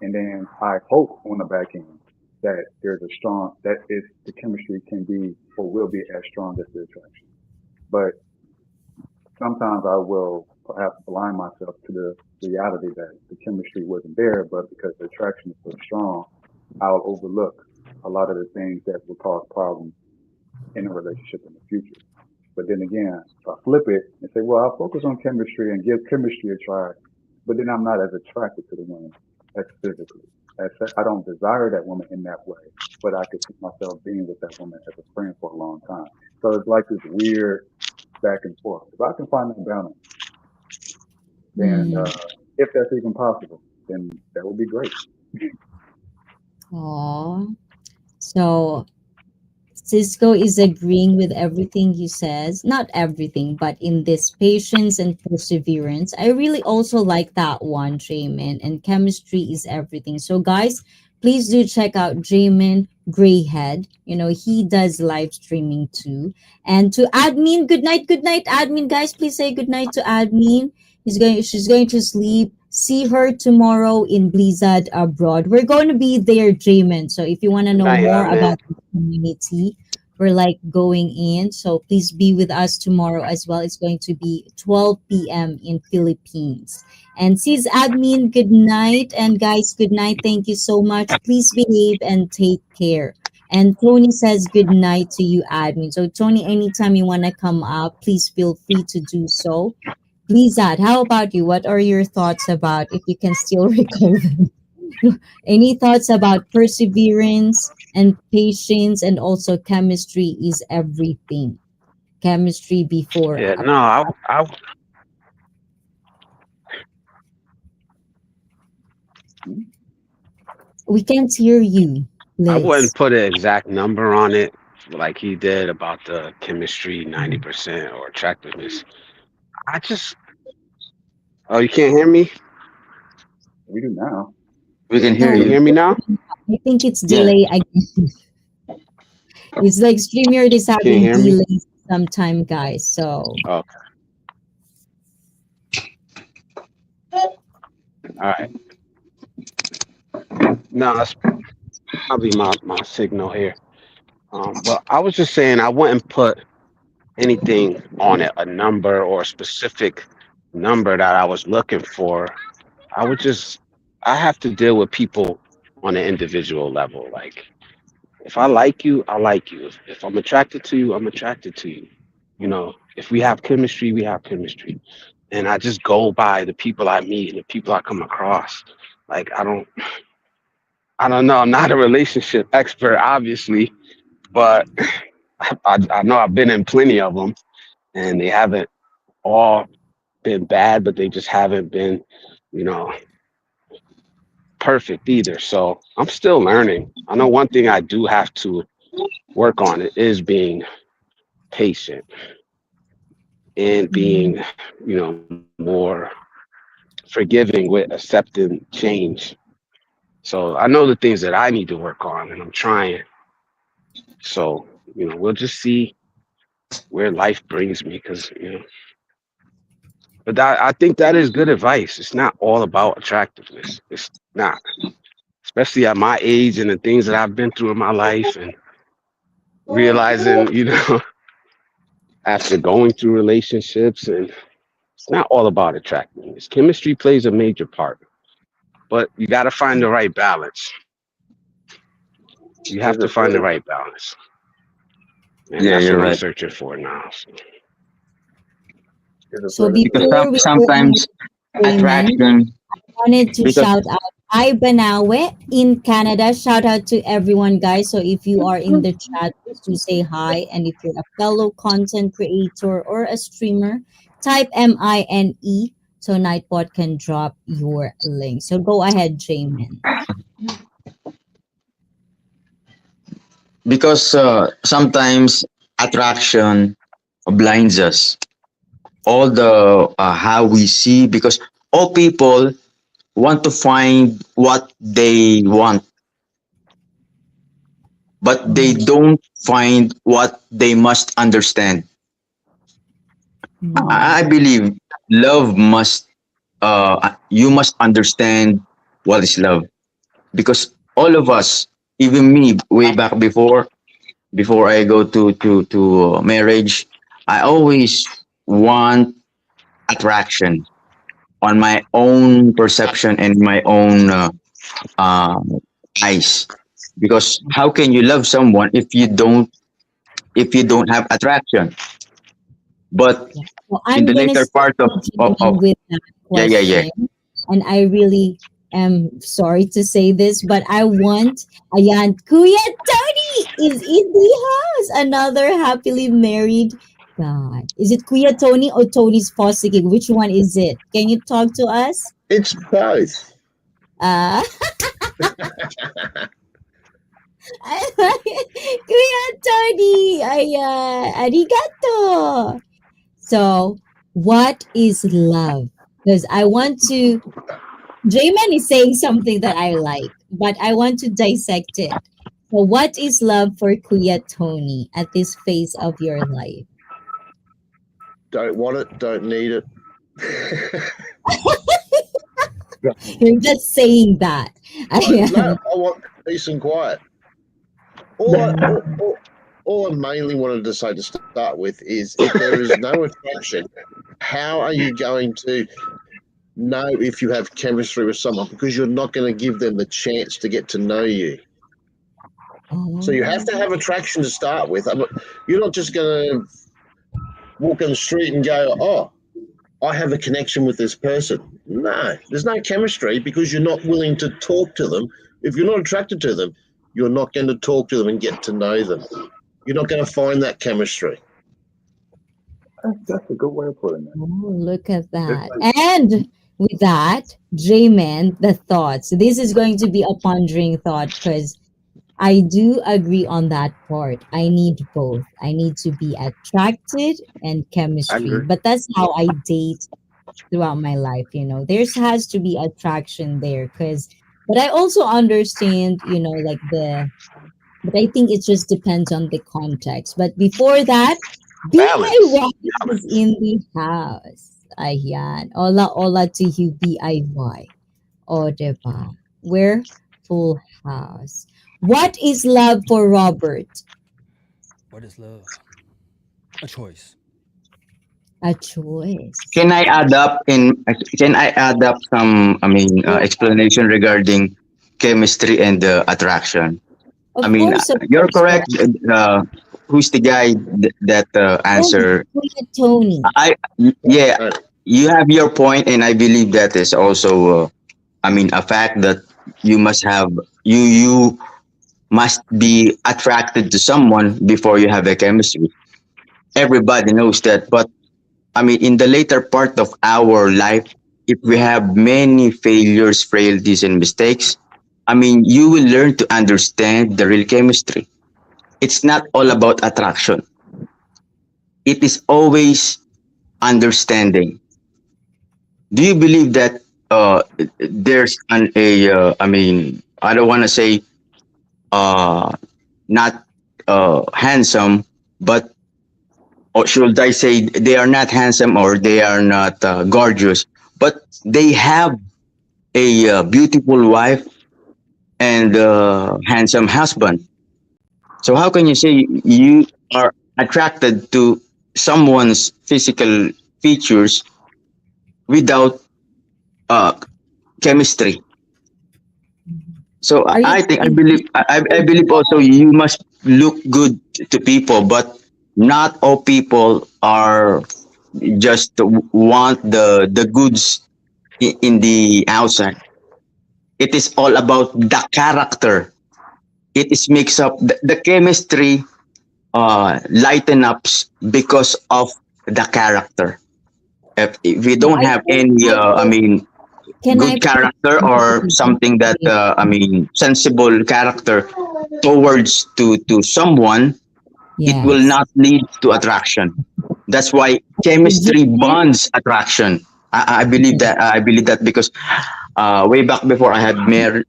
And then I hope on the back end that there's a strong, that is the chemistry can be or will be as strong as the attraction. But sometimes I will perhaps blind myself to the reality that the chemistry wasn't there, but because the attraction is so strong, I'll overlook a lot of the things that will cause problems in a relationship in the future. But then again, if I flip it and say, well, I'll focus on chemistry and give chemistry a try, but then I'm not as attracted to the woman as physically. I don't desire that woman in that way, but I could see myself being with that woman as a friend for a long time. So it's like this weird back and forth. If I can find that balance, then Mm. if that's even possible, then that would be great. Aw. So Cisco is agreeing with everything he says. Not everything, but in this patience and perseverance. I really also like that one, Jamin. And chemistry is everything. So, guys, please do check out Jamin Grayhead. He does live streaming too. And to admin, good night, admin. Guys, please say good night to admin. She's going to sleep. See her tomorrow in Blizzard Abroad. We're going to be there, Jamin. So if you want to Good know night, more man. about the community, we're like going in. So please be with us tomorrow as well. It's going to be 12 p.m. in Philippines. And sis admin, good night. And guys, good night. Thank you so much. Please behave and take care. And Tony says good night to you, admin. So Tony, anytime you want to come up, please feel free to do so. Lizad, how about you? What are your thoughts about if you can still recall them? Any thoughts about perseverance and patience and also chemistry is everything? Chemistry before. Yeah, no, Hmm? We can't hear you, I wouldn't Liz. put an exact number on it like he did about the chemistry 90% or attractiveness. I just, oh, you can't hear me? We do now. We can hear No, Can you you. hear me now? I think it's Yeah. delay again. It's like StreamYard is Can you having hear me? delays sometime, guys. So Oh, all right. No, that's probably my signal here. But I was just saying I wouldn't put anything on it, a number or a specific number that I was looking for. I would just, I have to deal with people on an individual level. Like, if I like you, I like you. If I'm attracted to you, I'm attracted to you. If we have chemistry, we have chemistry. And I just go by the people I meet and the people I come across. Like, I don't. I don't know. I'm not a relationship expert, obviously, but I know I've been in plenty of them, and they haven't all been bad, but they just haven't been, you know, perfect either. So I'm still learning. I know one thing I do have to work on it is being patient and Mm, being, more forgiving with accepting change. So I know the things that I need to work on, and I'm trying. So, we'll just see where life brings me because, but I think that is good advice. It's not all about attractiveness. It's not, especially at my age and the things that I've been through in my life and realizing, after going through relationships, and it's not all about attractiveness. Chemistry plays a major part, but you got to find the right balance. You have Is to it find the fair? right balance. And Yeah, that's you're what I'm right. searching for now. So, Is it so fair to Because say? before we go on, sometimes Raymond, attraction. wanted to Because shout out Hi Banawe in Canada. Shout out to everyone, guys. So if you are in the chat, please do say hi. And if you're a fellow content creator or a streamer, type MINE so Nightbot can drop your link. So go ahead, Jamin. sometimes attraction blinds us. All the how we see, because all people want to find what they want, but they Mm, don't find what they must understand. I mm, believe love must you must understand what is love, because all of us, even me, way back before I go to marriage, I always want attraction on my own perception and my own uh, eyes. Because how can you love someone if you don't have attraction? But yeah. So in I'm the gonna later stick part with of Jamin with that yeah, yeah, yeah. question. And I really am sorry to say this, but I want ayan, Kuya Tony is in the house. Another happily married guy. Is it Kuya Tony or Tony's Fossicking? Which one is it? Can you talk to us? It's both. Uh Kuya Tony, ayan, arigato. So, what is love? Because I want to Jayman is saying something that I like, but I want to dissect it. So, what is love for Kuya Tony at this phase of your life? Don't want it, don't need it. You're just saying that. No, I, I want peace and quiet. All I, all, Mm, all, all I mainly wanted to say to start with is if there is no attraction, how are you going to know if you have chemistry with someone? Because you're not going to give them the chance to get to know you. So you have oh, to have attraction to start with. You're not just going to walk on the street and go, oh, I have a connection with this person. No, there's no chemistry because you're not willing to talk to them. If you're not attracted to them, you're not going to talk to them and get to know them. You're not going to find that chemistry. That's a good way of putting it. look at It's that. like And with that, Jayman, the thoughts. This is going to be a pondering thought because I do agree on that part. I need both. I need to be attracted and I chemistry. agree. But that's how I date throughout my life, There's has to be attraction there cuz but I also understand, like the but I think it just depends on the context. But before that, Balance. BIY is in the house. Ayan. Hola, hola to you, BIY. O, diba? We're full house. What is love for Robert? What is love? A choice. A choice. Can I add up some, Oh, explanation regarding chemistry and attraction? of course, of You're course. Go correct. Who's the guy that Oh, answer? Kuya Tony. Yeah, No, you have your point, and I believe that is also, a fact that you must have you must be attracted to someone before you have a chemistry. Everybody knows that, but I mean, in the later part of our life, if we have many failures, frailties, and mistakes, I mean, you will learn to understand the real chemistry. It's not all about attraction. It is always understanding. Do you believe that there's I mean, I don't want to say uh, not handsome, but or should I say they are not handsome or they are not gorgeous, but they have a beautiful wife and handsome husband. So how can you say you are attracted to someone's physical features without uh, chemistry? So Are you I think I saying believe I believe also you must look good to people, but not all people are just want the goods in the outside. It is all about the character. It is mixed up the chemistry lighten ups because of the character. If we no, don't have any I mean can I good put character or something that I mean sensible character towards to someone, it will yes. not lead to attraction. That's why So chemistry Jaden, bonds attraction. I believe that. I believe that because way back before I have can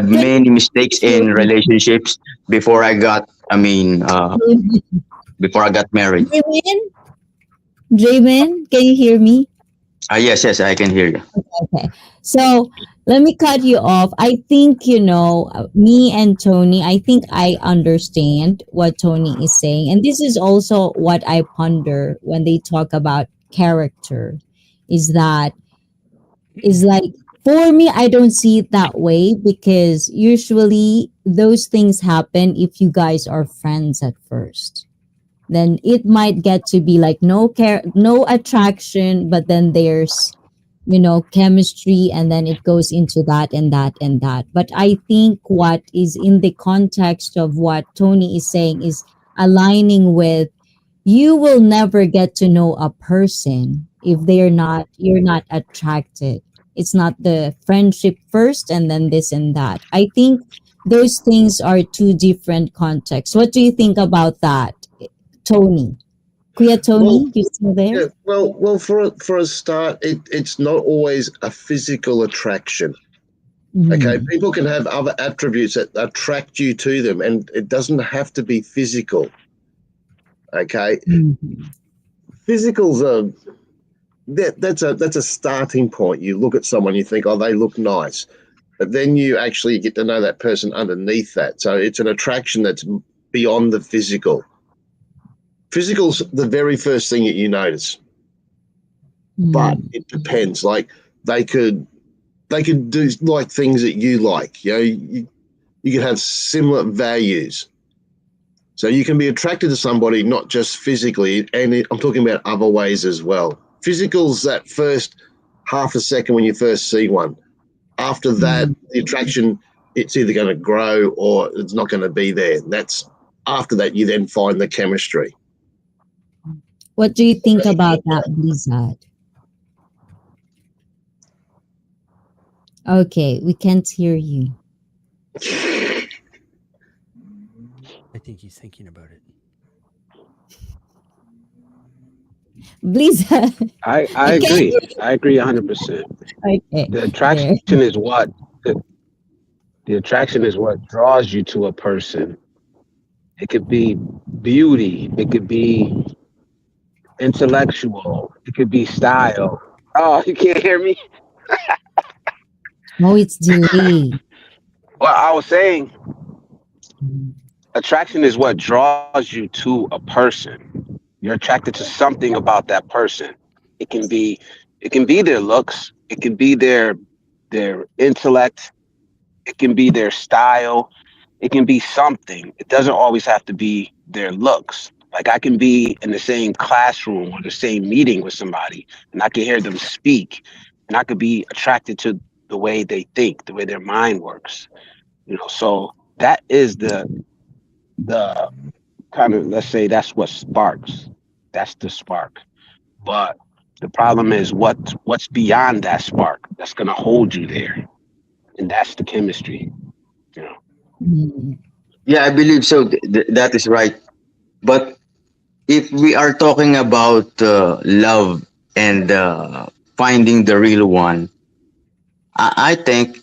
many mistakes you in relationships before I got. I mean, before I got married. Jaden, Jaden, can you hear me? Yes, yes, I can hear you. Okay. So let me cut you off. I think, me and Tony, I think I understand what Tony is saying. And this is also what I ponder when they talk about character is that, is like, for me, I don't see it that way because usually those things happen if you guys are friends at first. Then it might get to be like no attraction, but then there's chemistry, and then it goes into that and that and that. But I think what is in the context of what Tony is saying is aligning with, you will never get to know a person if you're not attracted. It's not the friendship first and then this and that. I think those things are two different contexts. What do you think about that, Tony? Kuya Well, Tony, you still there? yeah, well, for a start, it's not always a physical attraction. Okay, Mhm. people can have other attributes that attract you to them, and it doesn't have to be physical. Okay, Mhm. physicals are that's a starting point. You look at someone, you think, oh, they look nice, but then you actually get to know that person underneath that. So it's an attraction that's beyond the physical. Physical's the very first thing that you notice, but Mhm. it depends. Like they could they could do like things that you like. You could have similar values. So you can be attracted to somebody not just physically, and I'm talking about other ways as well. Physical's that first half a second when you first see one. After that, Mhm. the attraction, it's either going to grow or it's not going to be there. That's after that you then find the chemistry. What do you think about that, Blizzard? Okay, we can't hear you. I think he's thinking about it. Blizzard, I I can't agree. hear I agree 100%. you. Okay, The there. attraction is the attraction is what draws you to a person. It could be beauty. It could be intellectual. It could be style. Oh, you can't hear me? Oh, it's delay. Well, I was saying attraction is what draws you to a person. You're attracted to something about that person. It can be it can be their looks, it can be their intellect, it can be their style, it can be something. It doesn't always have to be their looks. Like I can be in the same classroom or the same meeting with somebody and I can hear them speak and I could be attracted to the way they think, the way their mind works. So that is the kind of, let's say, that's what sparks. That's the spark. But the problem is what's beyond that spark that's gonna hold you there, and that's the chemistry. You know. Mhm. Yeah, I believe so. That is right. But if we are talking about love and finding the real one, I think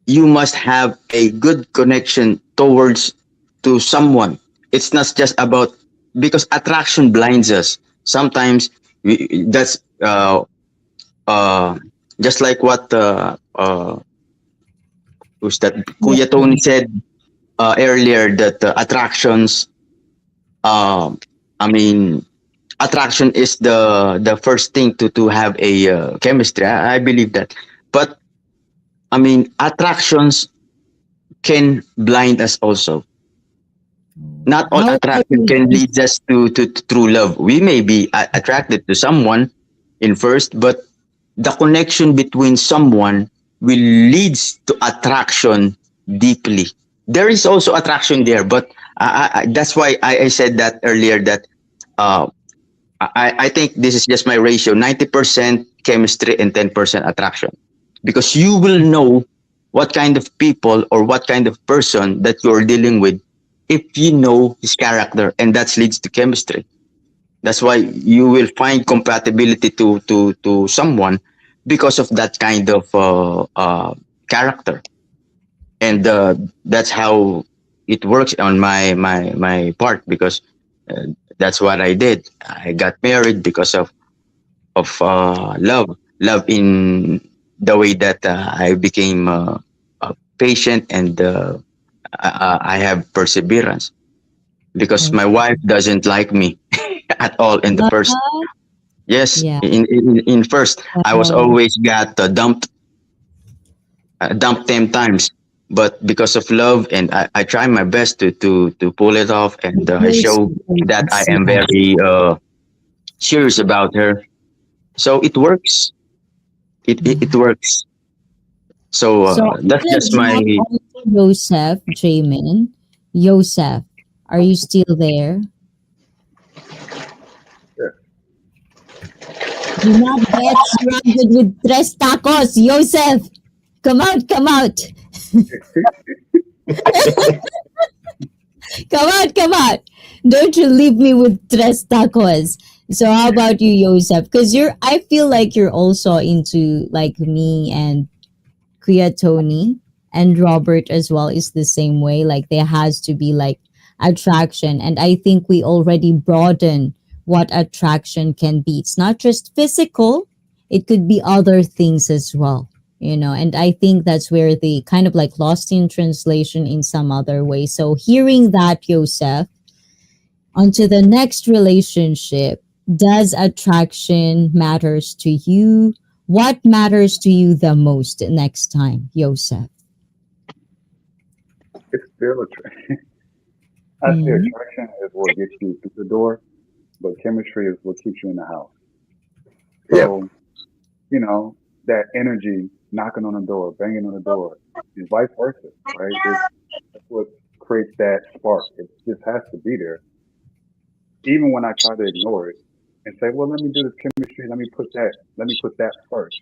you must have a good connection towards to someone. It's not just about because attraction blinds us. Sometimes that's uh, just like what who's that Yeah. Kuya Tony said earlier that attractions. Um, I mean, attraction is the first thing to have a chemistry. I believe that, but I mean, attractions can blind us also. Not all How about attraction you, can lead Joseph? us to true love. We may be attracted to someone in first, but the connection between someone will leads to attraction deeply. There is also attraction there, but that's why I said that earlier that uh, I think this is just my ratio 90% chemistry and 10% attraction. Because you will know what kind of people or what kind of person that you're dealing with if you know his character, and that leads to chemistry. That's why you will find compatibility to someone because of that kind of character, and that's how it works on my part because uh, that's what I did. I got married because of love in the way that I became patient and I have perseverance because my Okay. wife doesn't like me at all in the first. What? Yes, Yeah. in first I was Oh, always got dumped 10 times. But because of love, and I try my best to pull it off, it and I feels show that I nice. am Yeah. very serious about her. So it works. It Yeah. works. So So I'm that's gonna just my. drop onto Joseph, Jamin. Joseph, are you still there? Yeah. Do not get surrounded with tres tacos, Joseph. Come out, come out. Come out, come out. Don't you leave me with tres tacos. So how about you, Joseph? Because I feel like you're also into like me and Kuya Tony and Robert as well is the same way. Like there has to be like attraction. And I think we already broaden what attraction can be. It's not just physical, it could be other things as well. And I think that's where they kind of like lost in translation in some other way. So hearing that, Yosef, onto the next relationship, does attraction matters to you? What matters to you the most next time, Yosef? It's still I say Mm-hmm. attraction is what gets you through the door, but chemistry is what keeps you in the house. Yep. So, that energy knocking on the door, banging on the door, and vice versa, right? That's what creates that spark. It just has to be there. Even when I try to ignore it and say, well, let me do this chemistry, let me put that first.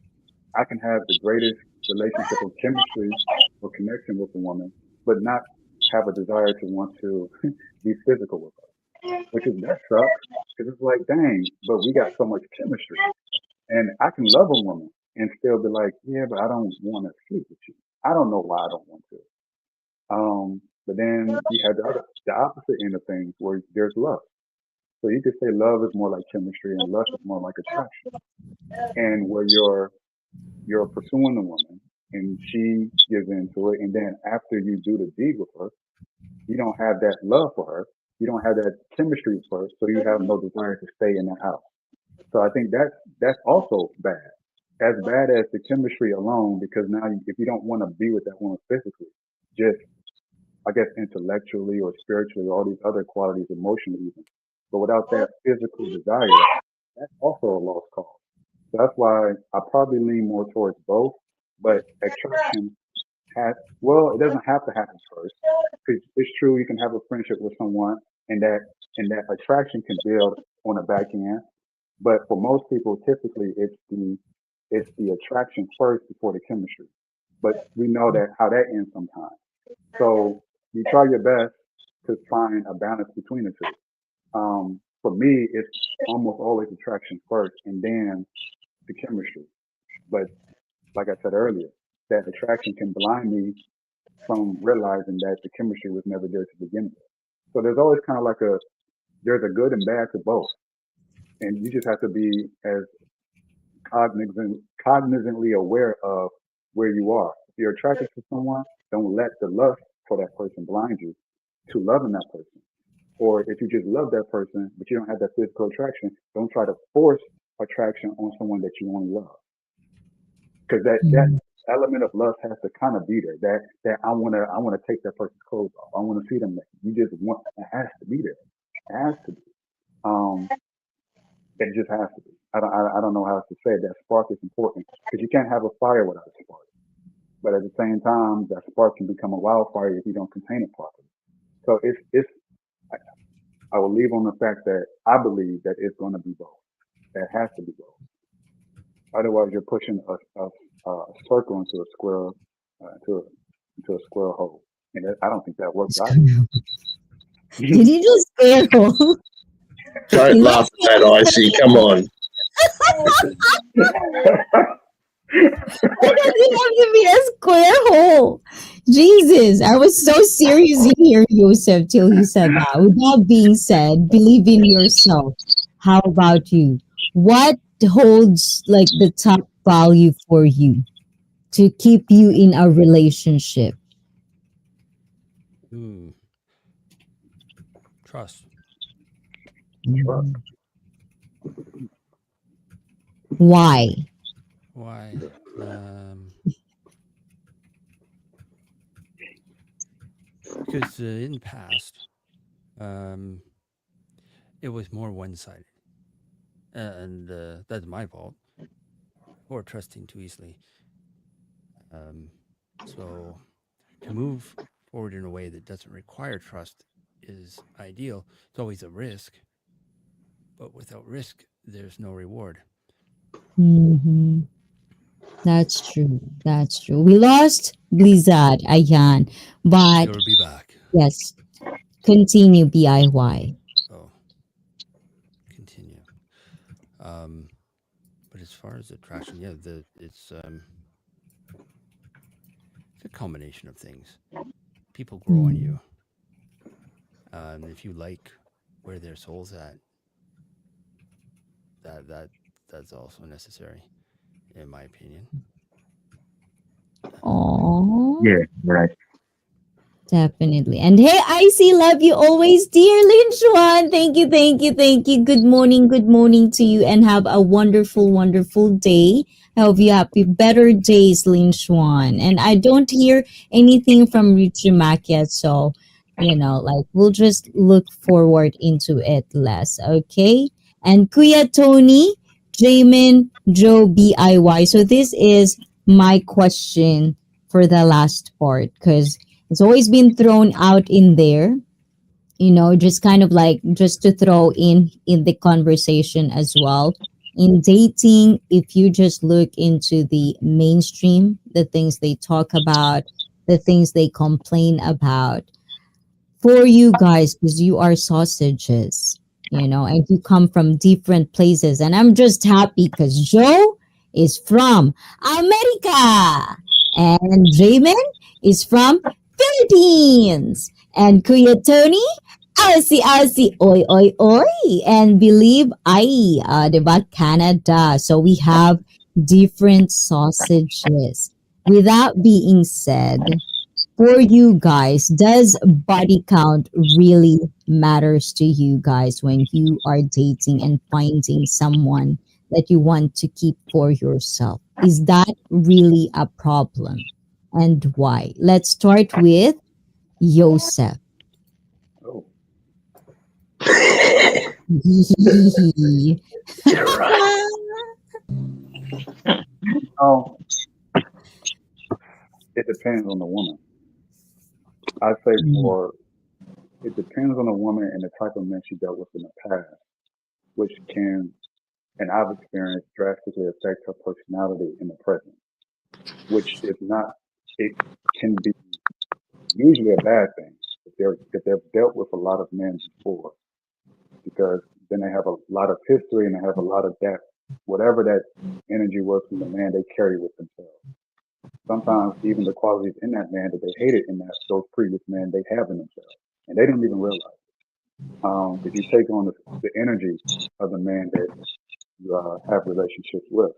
I can have the greatest relationship of chemistry or connection with a woman, but not have a desire to want to be physical with her, which is that sucks because it's like, dang, but we got so much chemistry, and I can love a woman and still be like, yeah, but I don't want to sleep with you. I don't know why I don't want to. But then you have the opposite end of things where there's love. So you could say love is more like chemistry and lust is more like attraction. And where you're pursuing the woman and she gives into it, and then after you do the deed with her, you don't have that love for her. You don't have that chemistry with her, so you have no desire to stay in that house. So I think that's also bad. As bad as the chemistry alone, because now if you don't want to be with that woman physically, just I guess intellectually or spiritually, or all these other qualities, emotionally even. But without that physical desire, that's also a lost cause. So that's why I probably lean more towards both. But attraction has, well, it doesn't have to happen first. 'Cause it's true you can have a friendship with someone and that attraction can build on the back end. But for most people, typically it's the attraction first before the chemistry. But we know that how that ends sometimes. So you try your best to find a balance between the two. For me, it's almost always attraction first and then the chemistry. But like I said earlier, that attraction can blind me from realizing that the chemistry was never there to begin with. So there's always kind of like there's a good and bad to both. And you just have to be as cognizantly aware of where you are. If you're attracted to someone, don't let the lust for that person blind you to loving that person. Or if you just love that person, but you don't have that physical attraction, don't try to force attraction on someone that you only love. Because that Mm. element of lust has to kind of be there. That I wanna take that person's clothes off. I want to see them naked. You just want it has to be there. It has to be. Um, it just has to be. I don't know how else to say it. That spark is important because you can't have a fire without a spark. But at the same time, that spark can become a wildfire if you don't contain it properly. So it's I, I will leave on the fact that I believe that it's going to be both. It has to be both. Otherwise, you're pushing a circle into a square into a square hole, and I don't think that works either. Did you just square hole? Don't Is laugh at that, Icy. Come on. why does it have to be a square hole? Jesus, I was so serious in here, Joseph, till you said that. With that being said, believe in yourself. How about you? What holds like the top value for you to keep you in a relationship? Hmm. Trust. Trust. Why? Why? Because in the past, um, it was more one-sided, and that's my fault for trusting too easily. Um, so to move forward in a way that doesn't require trust is ideal. It's always a risk, but without risk, there's no reward. Hmm. That's true. That's true. We lost Blizzard, Ayan. But You'll be back. yes, continue BIY. Oh, continue. Um, but as far as attraction, yeah, it's a combination of things. People grow on Mm. you. If you like where their soul's at, that that's also necessary, in my opinion. Aw. Yeah, right. Definitely. And hey, Icy, love you always, dear Lin Xuan. Thank you, thank you, thank you. Good morning to you, and have a wonderful, wonderful day. I hope you have better days, Lin Xuan. And I don't hear anything from Richie Mac yet, so like we'll just look forward into it less, okay? And Kuya Tony, Jamin, Joe BIY. So this is my question for the last part, because it's always been thrown out in there, just kind of like just to throw in the conversation as well. In dating, if you just look into the mainstream, the things they talk about, the things they complain about, for you guys, because you are sausages, and you come from different places. And I'm just happy because Joe is from America and Jamin is from Philippines. And Kuya Tony, Aussie, Aussie, oi, oi, oi. And believe I, diba, Canada. So we have different sausages. With that being said, for you guys, does body count really matters to you guys when you are dating and finding someone that you want to keep for yourself? Is that really a problem? And why? Let's start with Yosef. Oh, You're right. oh, it depends on the woman. I'd say Mm. it depends on the woman and the type of men she dealt with in the past, which can, and I've experienced, drastically affect her personality in the present, which is not, it can be usually a bad thing if they've dealt with a lot of men before, because then they have a lot of history and they have a lot of that, whatever that energy was from the man, they carry with themselves. Sometimes even the qualities in that man that they hated in those previous men, they have in themselves, and they don't even realize. If you take on the energy of the man that you have relationships with,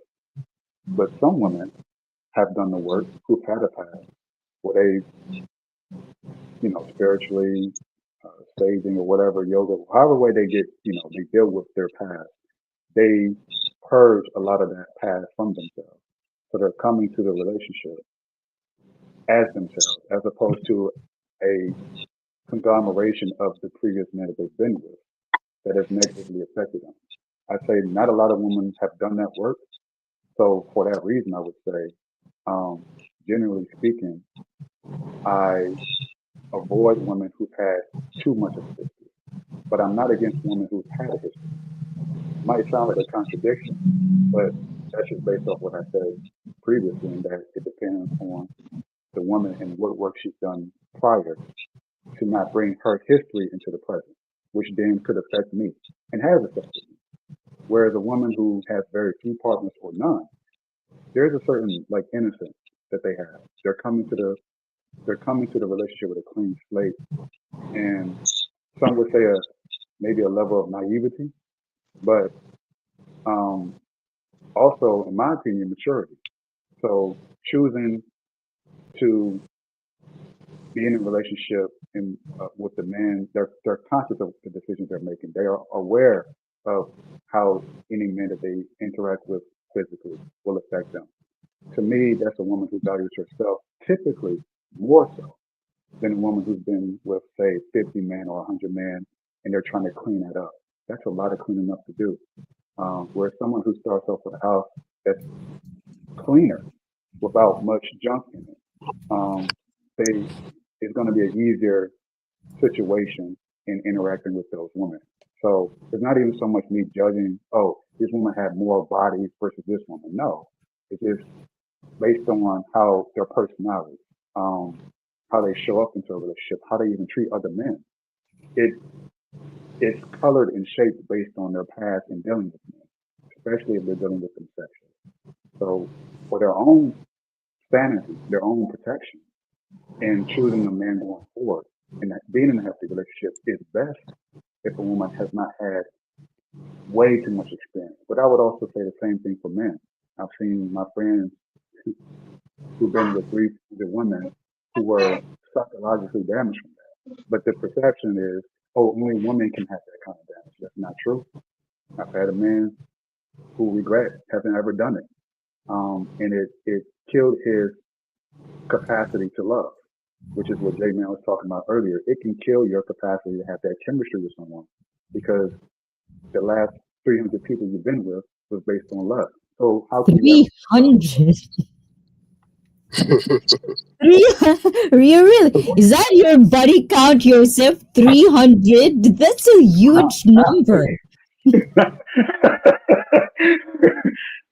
but some women have done the work who've had a past where they, spiritually, staging or whatever, yoga, however way they get, they deal with their past. They purge a lot of that past from themselves. So they're coming to the relationship as themselves, as opposed to a conglomeration of the previous men that they've been with that has negatively affected them. I say not a lot of women have done that work. So for that reason, I would say, generally speaking, I avoid women who've had too much of a history. But I'm not against women who've had a history. It might sound like a contradiction, but that's just based off what I said previously, and that it depends on the woman and what work she's done prior to not bring her history into the present, which then could affect me and has affected me. Whereas a woman who has very few partners or none, there's a certain like innocence that they have. They're coming to the relationship with a clean slate, and some would say maybe a level of naivety, but um, also, in my opinion, maturity. So choosing to be in a relationship with the man, they're conscious of the decisions they're making. They are aware of how any man that they interact with physically will affect them. To me, that's a woman who values herself typically more so than a woman who's been with, say, 50 men or 100 men, and they're trying to clean that up. That's a lot of cleaning up to do. Whereas someone who starts off with a house that's cleaner without much junk in it, um, they it's going to be an easier situation in interacting with those women. So it's not even so much me judging, oh, this woman had more body versus this woman. No, it's just based on how their personality, um, how they show up into a relationship, how they even treat other men. It it's colored and shaped based on their past in dealing with men, especially if they're dealing with them sexually. So for their own sanity, their own protection, and choosing a man going forward and that being in a healthy relationship is best if a woman has not had way too much experience. But I would also say the same thing for men. I've seen my friends who've been with three women who were psychologically damaged from that. But the perception is, oh, only women can have that kind of damage. That's not true. I've had a man who regret having ever done it. And it killed his capacity to love, which is what J Man was talking about earlier. It can kill your capacity to have that chemistry with someone because the last 300 people you've been with was based on love. So how can you ever 300. Really? Is that your body count, Joseph? 300? That's a not, huge not number. me.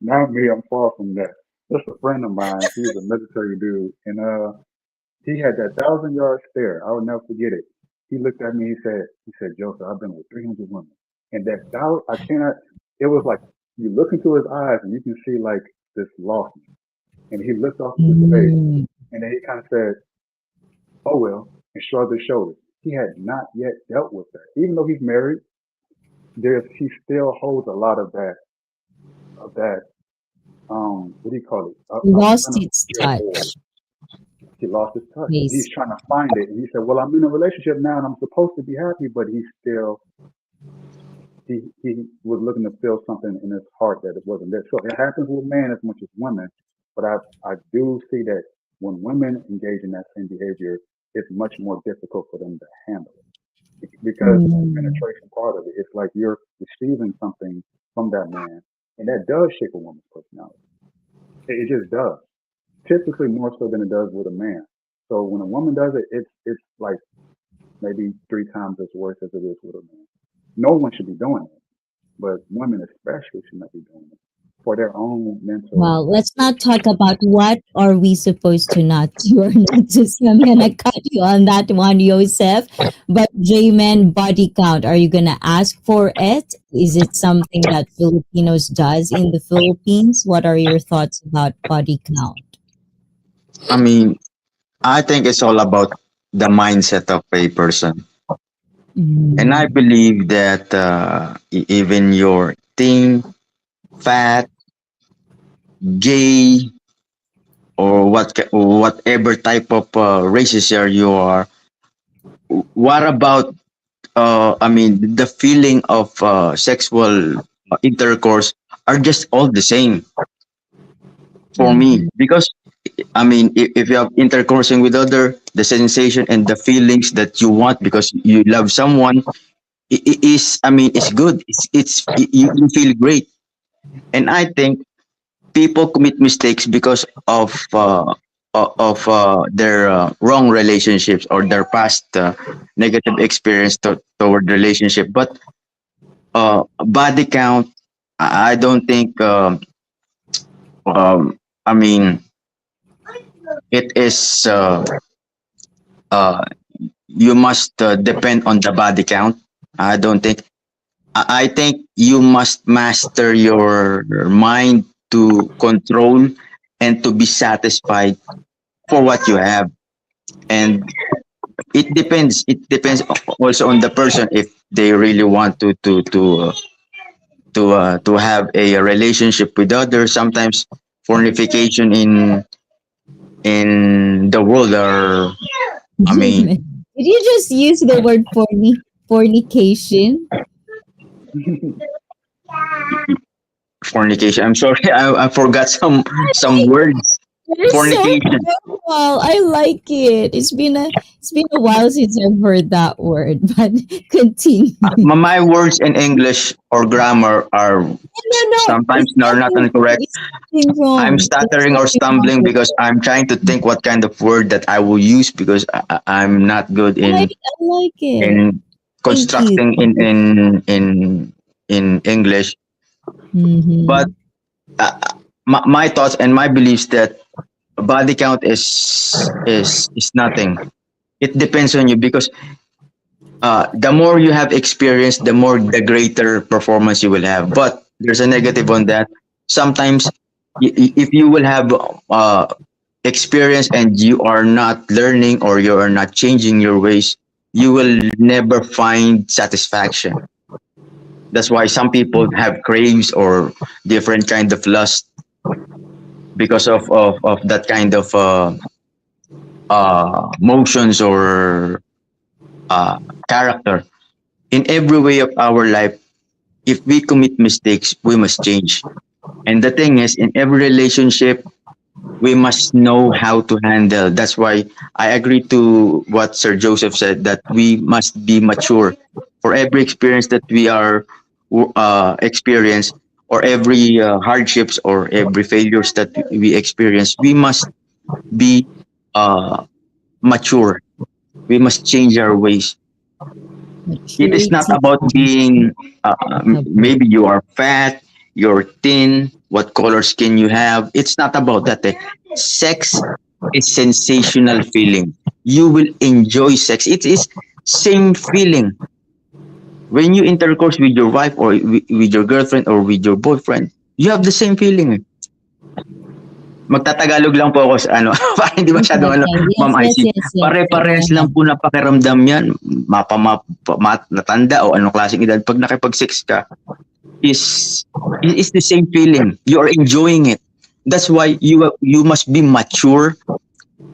Not me, I'm far from that. Just a friend of mine, he's a military dude, and he had that 1,000 yard stare. I will never forget it. He looked at me. He said, Joseph, I've been with 300 women, and that doubt, I cannot. It was like you look into his eyes and you can see like this lostness. And he looked off to his face, Mm, and then he kind of said, "Oh well," and shrugged his shoulders. He had not yet dealt with that, even though he's married. He still holds a lot of that. What do you call it? I'm lost trying to its get a word. touch. He lost his touch. He's Please. trying to find it. And he said, well, I'm in a relationship now and I'm supposed to be happy, but he was looking to feel something in his heart that it wasn't there. So it happens with men as much as women. But I do see that when women engage in that same behavior, it's much more difficult for them to handle it because of the Mm, penetration part of it. It's like you're receiving something from that man, and that does shape a woman's personality. It just does. typically more so than it does with a man. So when a woman does it, it's like maybe three times as worse as it is with a man. No one should be doing it, but women especially should not be doing it for their own mental. Well, let's not talk about what are we supposed to not do or not do. So I'm gonna cut you on that one, Yosef. But J-Man, body count, are you gonna ask for it? Is it something that Filipinos does in the Philippines? What are your thoughts about body count? I mean, I think it's all about the mindset of a person. And I Mm, believe that even your thin, fat, gay, or whatever type of races you are, what about I mean, the feeling of sexual intercourse are just all the same for me. mhm, Because I mean, if you have intercoursing with other, the sensation and the feelings that you want because you love someone is, I mean, it's good. You feel great, and I think people commit mistakes because of their wrong relationships or their past negative experience toward relationship. But body count, I don't think. I mean, it is. Uh, you must depend on the body count. I don't think. I think you must master your mind to control and to be satisfied for what you have. And it depends. It depends also on the person if they really want to have a relationship with others. Sometimes fornication in the world are, I mean, J-Man. Did you just use the word fornication? fornication. I'm sorry, I forgot some words. You're so Fornication. well, I like it. It's been a while since I've heard that word, but continue. My words in English or grammar are No, no, sometimes it's are not nothing wrong. incorrect. It's nothing I'm wrong. There's stuttering or nothing wrong stumbling with because I'm trying to think what kind of word that I will use because I'm not good I like it. in Thank you. constructing Thank you. in English. But Mm-hmm. uh, my thoughts and my beliefs that body count is nothing. It depends on you because the more you have experience, the greater performance you will have. But there's a negative on that. Sometimes, if you will have experience and you are not learning or you are not changing your ways, you will never find satisfaction. That's why some people have craves or different kind of lust because of that kind of motions or uh, character. In every way of our life, if we commit mistakes, we must change. And the thing is, in every relationship, we must know how to handle. That's why I agree to what Sir Joseph said that we must be mature for every experience that we are experience or every hardships or every failures that we experience. We must be uh, mature. We must change our ways. It is not Maturity about comes being about maybe you are fat, you're thin, what color skin you have. It's not about that. Sex is sensational feeling. You will enjoy sex. It is same feeling when you intercourse with your wife or with your girlfriend or with your boyfriend. You have the same feeling. Magtatagalog lang po ako sa ano, para hindi it's masyadong ano, okay. Yes, Ma'am yes, IC. yes, yes. Go Pare-parehas lang ahead. po na pakiramdam yan, natanda o anong klaseng edad. Pag nakipag-sex ka, is is the same feeling. You are enjoying it. That's why you must be mature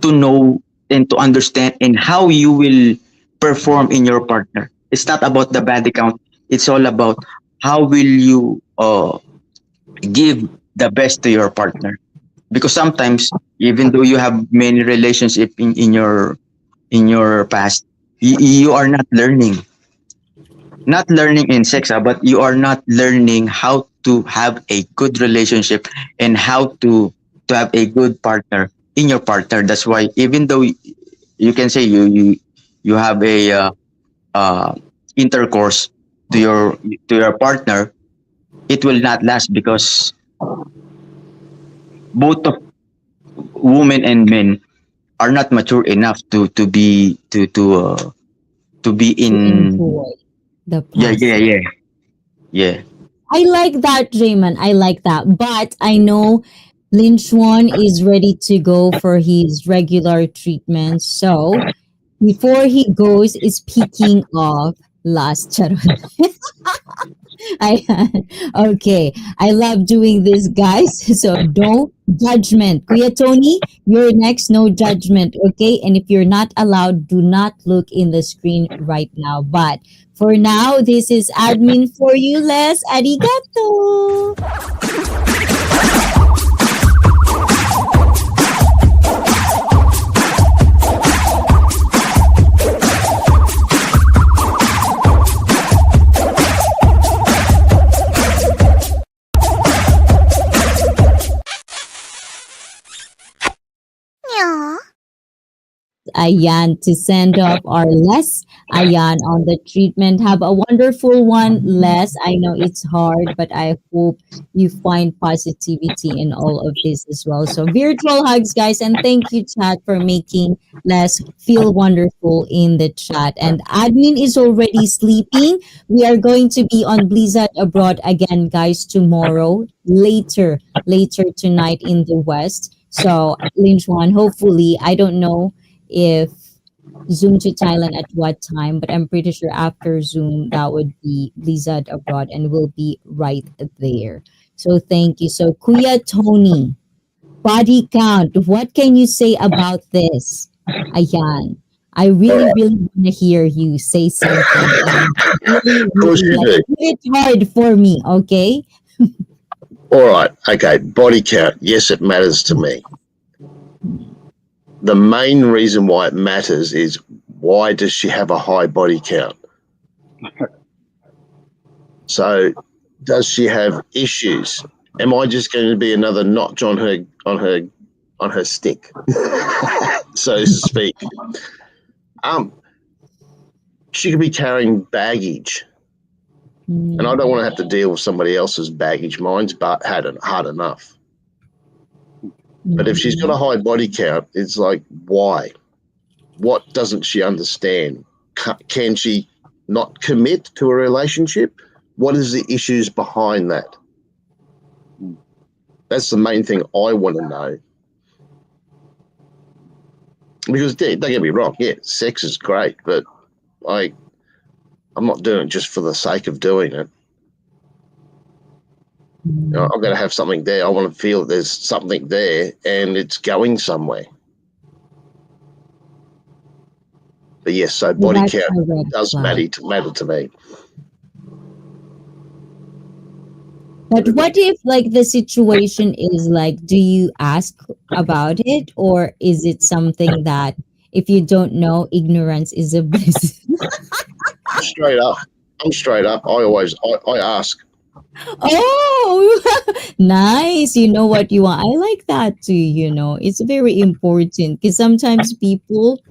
to know and to understand and how you will perform in your partner. It's not about the body count. It's all about how will you give the best to your partner. Because sometimes, even though you have many relationship in your past, you are not learning. Not learning in sex, but you are not learning how to have a good relationship and how to have a good partner. in your partner. That's why even though you can say you have a uh, intercourse to your partner, it will not last because both of women and men are not mature enough to be To in. enjoy the Yeah, yeah, process. yeah, yeah. I like that, Raymond. I like that. But I know Lin Chuan is ready to go for his regular treatment. So before he goes, speaking of last charot. I okay. I love doing this, guys. So no judgment. Kuya Tony, you're next. No judgment. Okay. And if you're not allowed, do not look in the screen right now. But for now, this is admin for you, Les. Arigato. Ayan, to send off our Les. Ayan, on the treatment. Have a wonderful one, Les. I know it's hard, but I hope you find positivity in all of this as well. So, virtual hugs, guys. And thank you, chat, for making Les feel wonderful in the chat. And admin is already sleeping. We are going to be on Blizzard Abroad again, guys, tomorrow, later tonight in the West. So, Linjuan, hopefully, I don't know if Zoom to Thailand at what time, but I'm pretty sure after Zoom that would be Blizzard Abroad and we'll be right there. So thank you. So Kuya Tony, body count. What can you say about this? Ayan. I All really, right. really want to hear you say something and really, Of course really you like do. put it hard for me, okay? All right. Okay. Body count. Yes, it matters to me. The main reason why it matters is, why does she have a high body count? So, does she have issues? Am I just going to be another notch on her stick, so to speak? She could be carrying baggage, and I don't want to have to deal with somebody else's baggage. Mine's hard enough. But if she's got a high body count, it's like, why? What doesn't she understand? Can she not commit to a relationship? What is the issues behind that? That's the main thing I want to know. Because don't get me wrong, yeah, sex is great, but I'm not doing it just for the sake of doing it. You know, I'm going to have something there. I want to feel that there's something there and it's going somewhere. But yes, so Well, body that's count a red does flag. matter to me. But what if like the situation is like, do you ask about it, or is it something that if you don't know, ignorance is a bliss? Straight up. I'm straight up. I ask. Oh, nice. You know what you want. I like that too, It's very important because sometimes people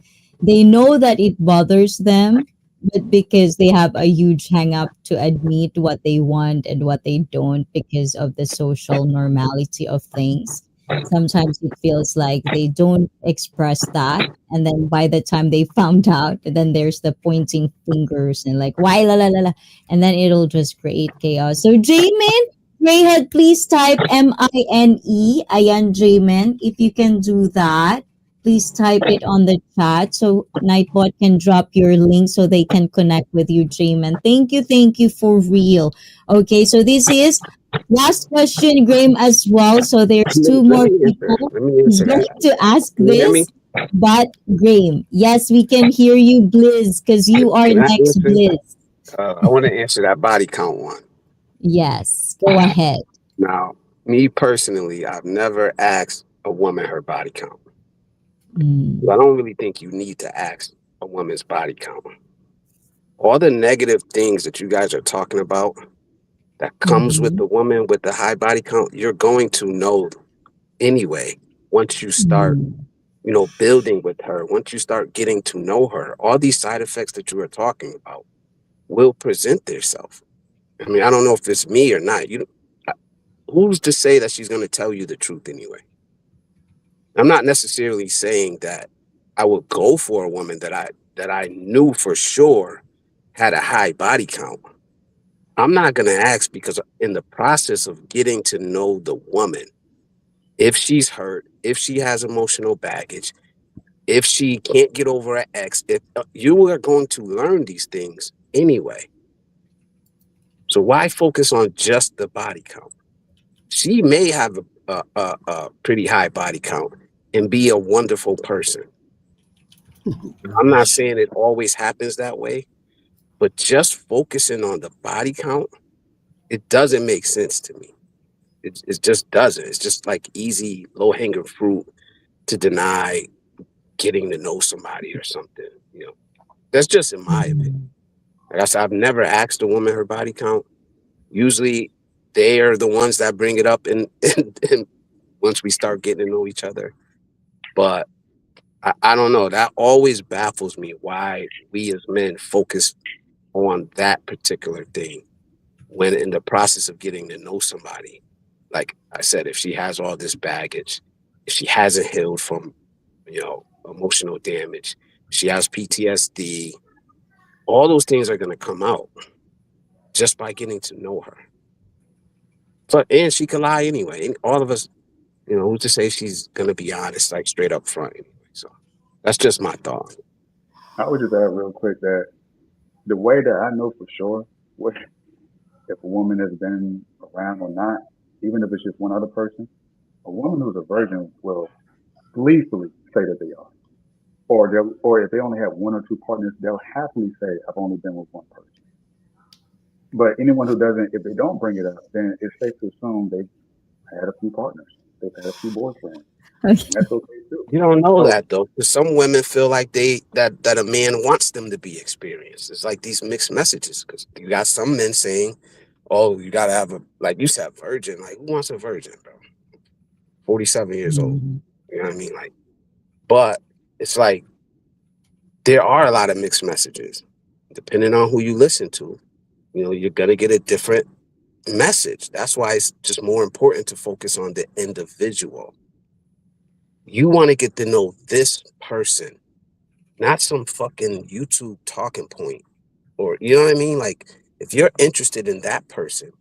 they know that it bothers them, but because they have a huge hang up to admit what they want and what they don't because of the social normality of things. Sometimes it feels like they don't express that. And then by the time they found out, then there's the pointing fingers and like, why la la la la, and then it'll just create chaos. So, Jamin, Rayhead, please type MINE. Ayan, Jamin. If you can do that, please type it on the chat so Nightbot can drop your link so they can connect with you, Jamin. Thank you for real. Okay, so this is last question, Graham, as well. So there's two Let more me answer. people Let me who's answer going that. to ask Can you hear me? this. But Graham, yes, we can hear you, Blizz, because you are Can I next, answer? Blizz. I want to answer that body count one. Yes, go ahead. Now, me personally, I've never asked a woman her body count. Mm. I don't really think you need to ask a woman's body count. All the negative things that you guys are talking about that comes with Mhm. the woman with the high body count, you're going to know anyway. once you start, Mhm. building with her, once you start getting to know her, all these side effects that you were talking about will present themselves. I mean, I don't know if it's me or not. Who's to say that she's going to tell you the truth anyway? I'm not necessarily saying that I would go for a woman that I knew for sure had a high body count. I'm not going to ask because in the process of getting to know the woman, if she's hurt, if she has emotional baggage, if she can't get over an ex, if you are going to learn these things anyway. So why focus on just the body count? She may have a pretty high body count and be a wonderful person. I'm not saying it always happens that way, but just focusing on the body count, it doesn't make sense to me. It just doesn't. It's just like easy, low hanging fruit to deny getting to know somebody or something. That's just in my opinion. Mhm. Like I said, I've never asked a woman her body count. Usually, they are the ones that bring it up, and, and once we start getting to know each other. But I don't know. That always baffles me why we as men focus on that particular thing when in the process of getting to know somebody. Like I said, if she has all this baggage, if she hasn't healed from, emotional damage, she has PTSD, all those things are going to come out just by getting to know her. So, and she could lie anyway. And all of us, who's to say she's going to be honest, like straight up front anyway. So that's just my thought. I would just add real quick that the way that I know for sure what if a woman has been around or not, even if it's just one other person, a woman who's a virgin will gleefully say that they are. Or if they only have one or two partners, they'll happily say, I've only been with one person. But anyone who doesn't, if they don't bring it up, then it's safe to assume they've had a few partners. They've had a few boyfriends. Okay. And that's okay too. You don't know So that though, because some women feel like that a man wants them to be experienced. It's like these mixed messages. Because you got some men saying, "Oh, you gotta have a like you said, virgin. Like who wants a virgin, bro? 47 years old. Mhm. You know what I mean? Like, but it's like there are a lot of mixed messages. Depending on who you listen to, you're gonna get a different message. That's why it's just more important to focus on the individual. You want to get to know this person, not some fucking YouTube talking point. Or you know what I mean? Like if you're interested in that person,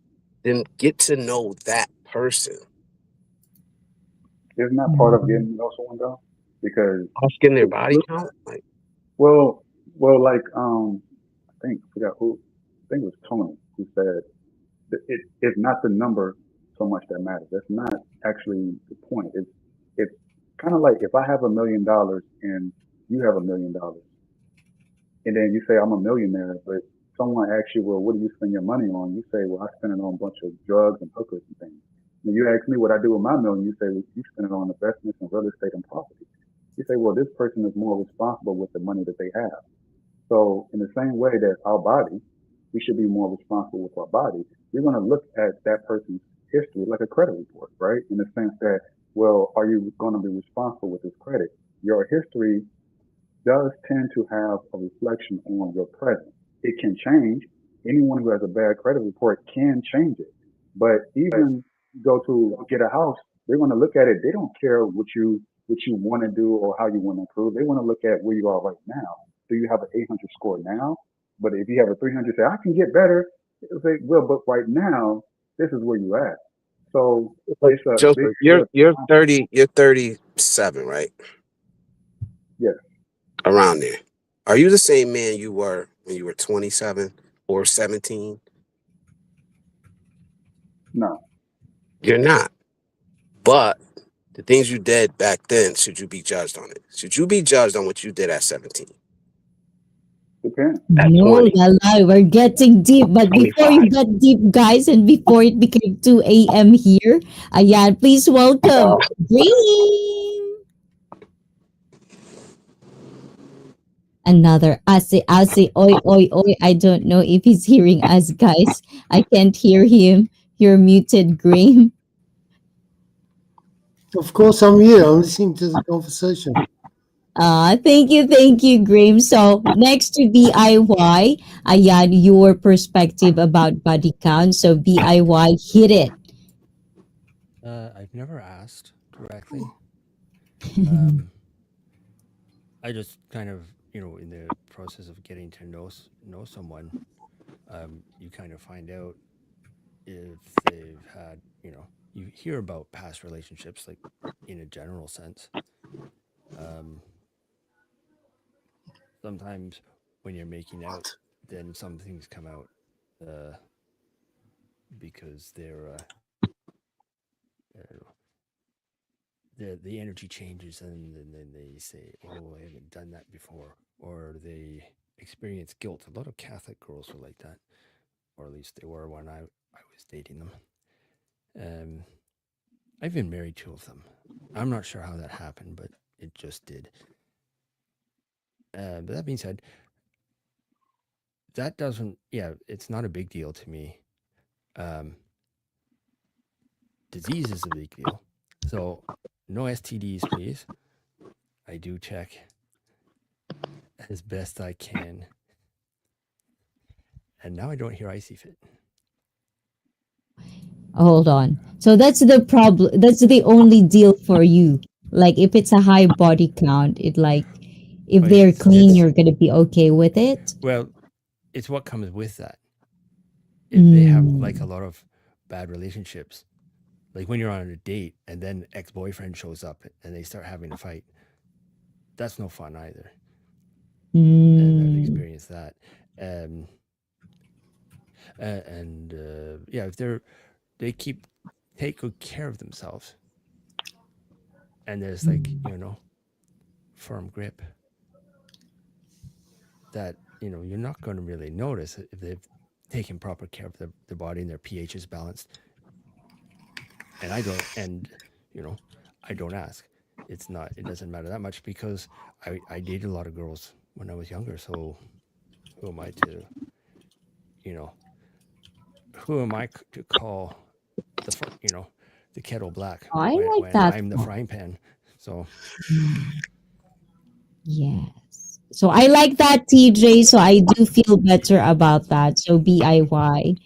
then get to know that person. isn't that part of Mhm. getting to know someone though? Because Asking their if you body look count, at like well, like I forgot who. I think it was Tony who said that it's not the number so much that matters. That's not actually the point. It's kind of like if I have $1 million and you have $1 million, and then you say I'm a millionaire, but someone asks you, well, what do you spend your money on? You say, well, I spend it on a bunch of drugs and hookers and things. And you ask me what I do with my million, you say, well, you spend it on investments and real estate and property. You say, well, this person is more responsible with the money that they have. So in the same way that our body, we should be more responsible with our body. We're going to look at that person's history like a credit report, right? In the sense that, well, are you going to be responsible with this credit? Your history does tend to have a reflection on your present. It can change. Anyone who has a bad credit report can change it. But even go to get a house, they're going to look at it. They don't care what you want to do or how you want to improve. They want to look at where you are right now. Do you have an 800 score now? But if you have a 300, say I can get better. They'll say, well, but right now this is where you at. So like it's a big Joseph, you're shift. you're 37, right? Yes, Around there. Are you the same man you were when you were 27 or 17? no, You're not. But the things you did back then, should you be judged on it? Should you be judged on what you did at 17, depends. at No, 20, Lalai, we're getting deep. at But before 25? you get deep, guys, and before it became 2 a.m. here, ayan, please welcome Dream. Another Ase, oi, oi, oi. I don't know if he's hearing us, guys. I can't hear him. You're muted, Dream. Of course, I'm here. I'm listening to the conversation. Thank you, Graham. So next to DIY, ayan, your perspective about body count. So DIY, hit it. I've never asked directly. Um, I just kind of, in the process of getting to know someone, you kind of find out if they've had, you hear about past relationships, like in a general sense. Um, Sometimes when you're making out, then some things come out uh, because the energy changes, and then they say, "Oh, I haven't done that before," or they experience guilt. A lot of Catholic girls are like that, or at least they were when I was dating them. Um, I've been married two of them. I'm not sure how that happened, but it just did. But that being said, that doesn't. Yeah, it's not a big deal to me. Um, Disease is a big deal. So no STDs, please. I do check as best I can. And now I don't hear ICEE fit. Hold on. So that's the problem. That's the only deal for you. Like if it's a high body count, it like if But they're clean, it's you're gonna be okay with it. well, it's what comes with that. If they have like a Mm, lot of bad relationships, like when you're on a date and then ex-boyfriend shows up and they start having a fight, that's no fun either. And I've mm, experienced that. Um, and yeah, if they keep take good care of themselves, and there's like firm grip, that you're not going to really notice if they've taken proper care of their body and their pH is balanced. And you know I don't ask. It doesn't matter that much because I dated a lot of girls when I was younger. So who am I to you know who am I to call the kettle black I like when that I'm the one. frying pan? So Yes. So I like that, TJ. So I do feel better about that. So BIY.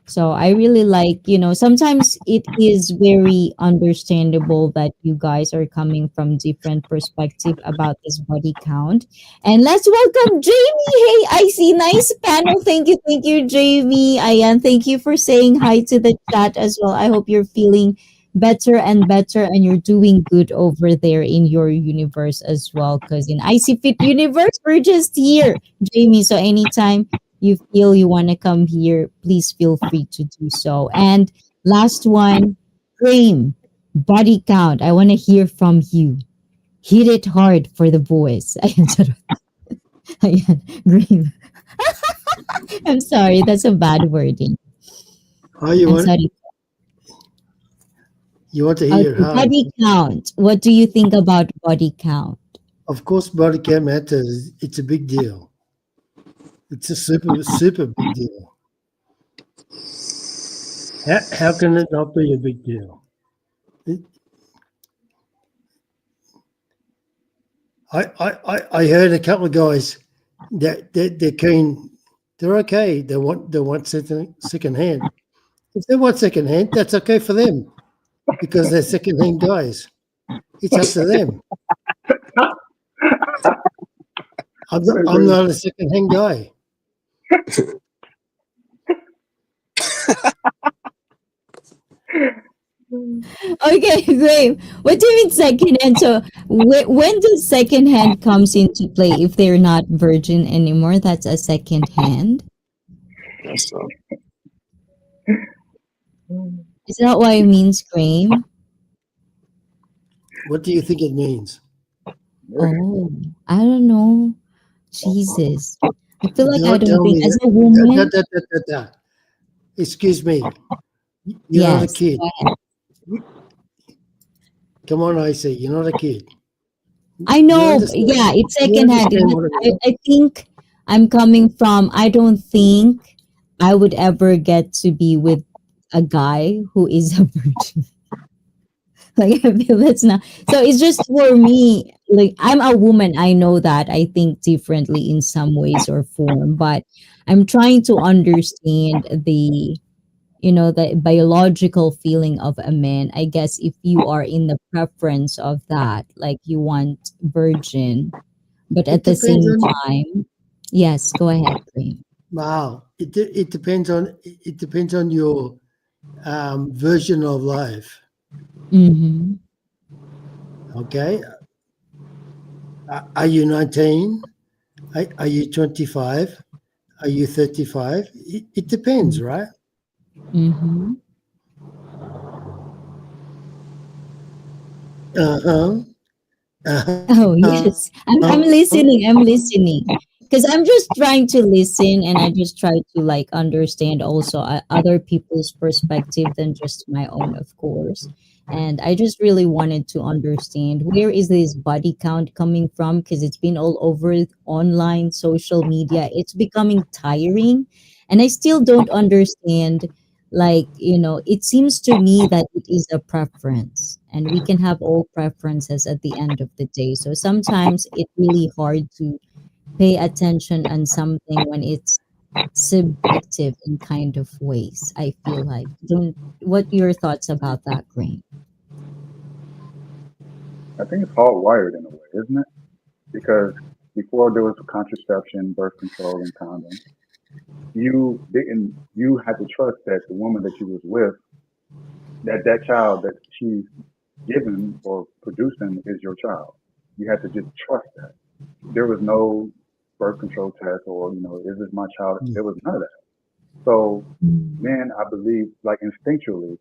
So I really like, sometimes it is very understandable that you guys are coming from different perspective about this body count. And let's welcome Jamie. Hey, I see nice panel. Thank you, Jamie. Ayan, thank you for saying hi to the chat as well. I hope you're feeling better and you're doing good over there in your universe as well, because in IC Fit universe we're just here, Jamie. So anytime you feel you want to come here, please feel free to do so. And last one, Graham, body count, I want to hear from you. Hit it hard for the boys. Ayan, Graham. I'm sorry, that's a bad wording. Oh, you I'm want sorry. you want to hear Okay, hard? body count, what do you think about body count? Of course, body count matters. It's a big deal. It's a super big deal. How can it not be a big deal? It, I heard a couple of guys that they're keen. They're okay. They want second hand. If they want second hand, that's okay for them because they're second hand guys. It's up to them. I'm not a second hand guy. Okay, great. What do you mean second hand? So when does second hand comes into play? If they're not virgin anymore, that's a second hand. Yes, so. Is that what it means, Graham? What do you think it means? Oh, I don't know. Jesus, I feel like I Don't don't tell think me as that. a woman. Excuse me. You're not a Yes, kid. go ahead. Come on, I say you're not a kid. I You know. understand? Yeah, it's You second hand, understand but what I I, mean? I think I'm coming from. I don't think I would ever get to be with a guy who is a virgin. Like I feel that's not so it's just for me, like I'm a woman, I know that I think differently in some ways or form, but I'm trying to understand the the biological feeling of a man. I guess if you are in the preference of that, like you want virgin, but It at the depends same on time, yes, go ahead, Green. wow. It depends on your version of life. Mm-hmm. Okay, are you 19? Are you 25? Are you 35? It depends, right? Mm-hmm. Uh huh. Oh, yes. I'm listening. I'm listening. Because I'm just trying to listen and I just try to like understand also other people's perspective than just my own, of course. And I just really wanted to understand where is this body count coming from, because it's been all over online social media. It's becoming tiring and I still don't understand, like it seems to me that it is a preference and we can have all preferences at the end of the day, so sometimes it's really hard to pay attention on something when it's subjective in kind of ways, I feel like. Don't What your thoughts about that, Green? I think it's hardwired in a way, isn't it? Because before there was contraception, birth control, and condoms, you had to trust that the woman that you was with, that child that she's given or producing is your child. You had to just trust that. There was no birth control test or, is this my child? There was none of that. So men, I believe, like instinctually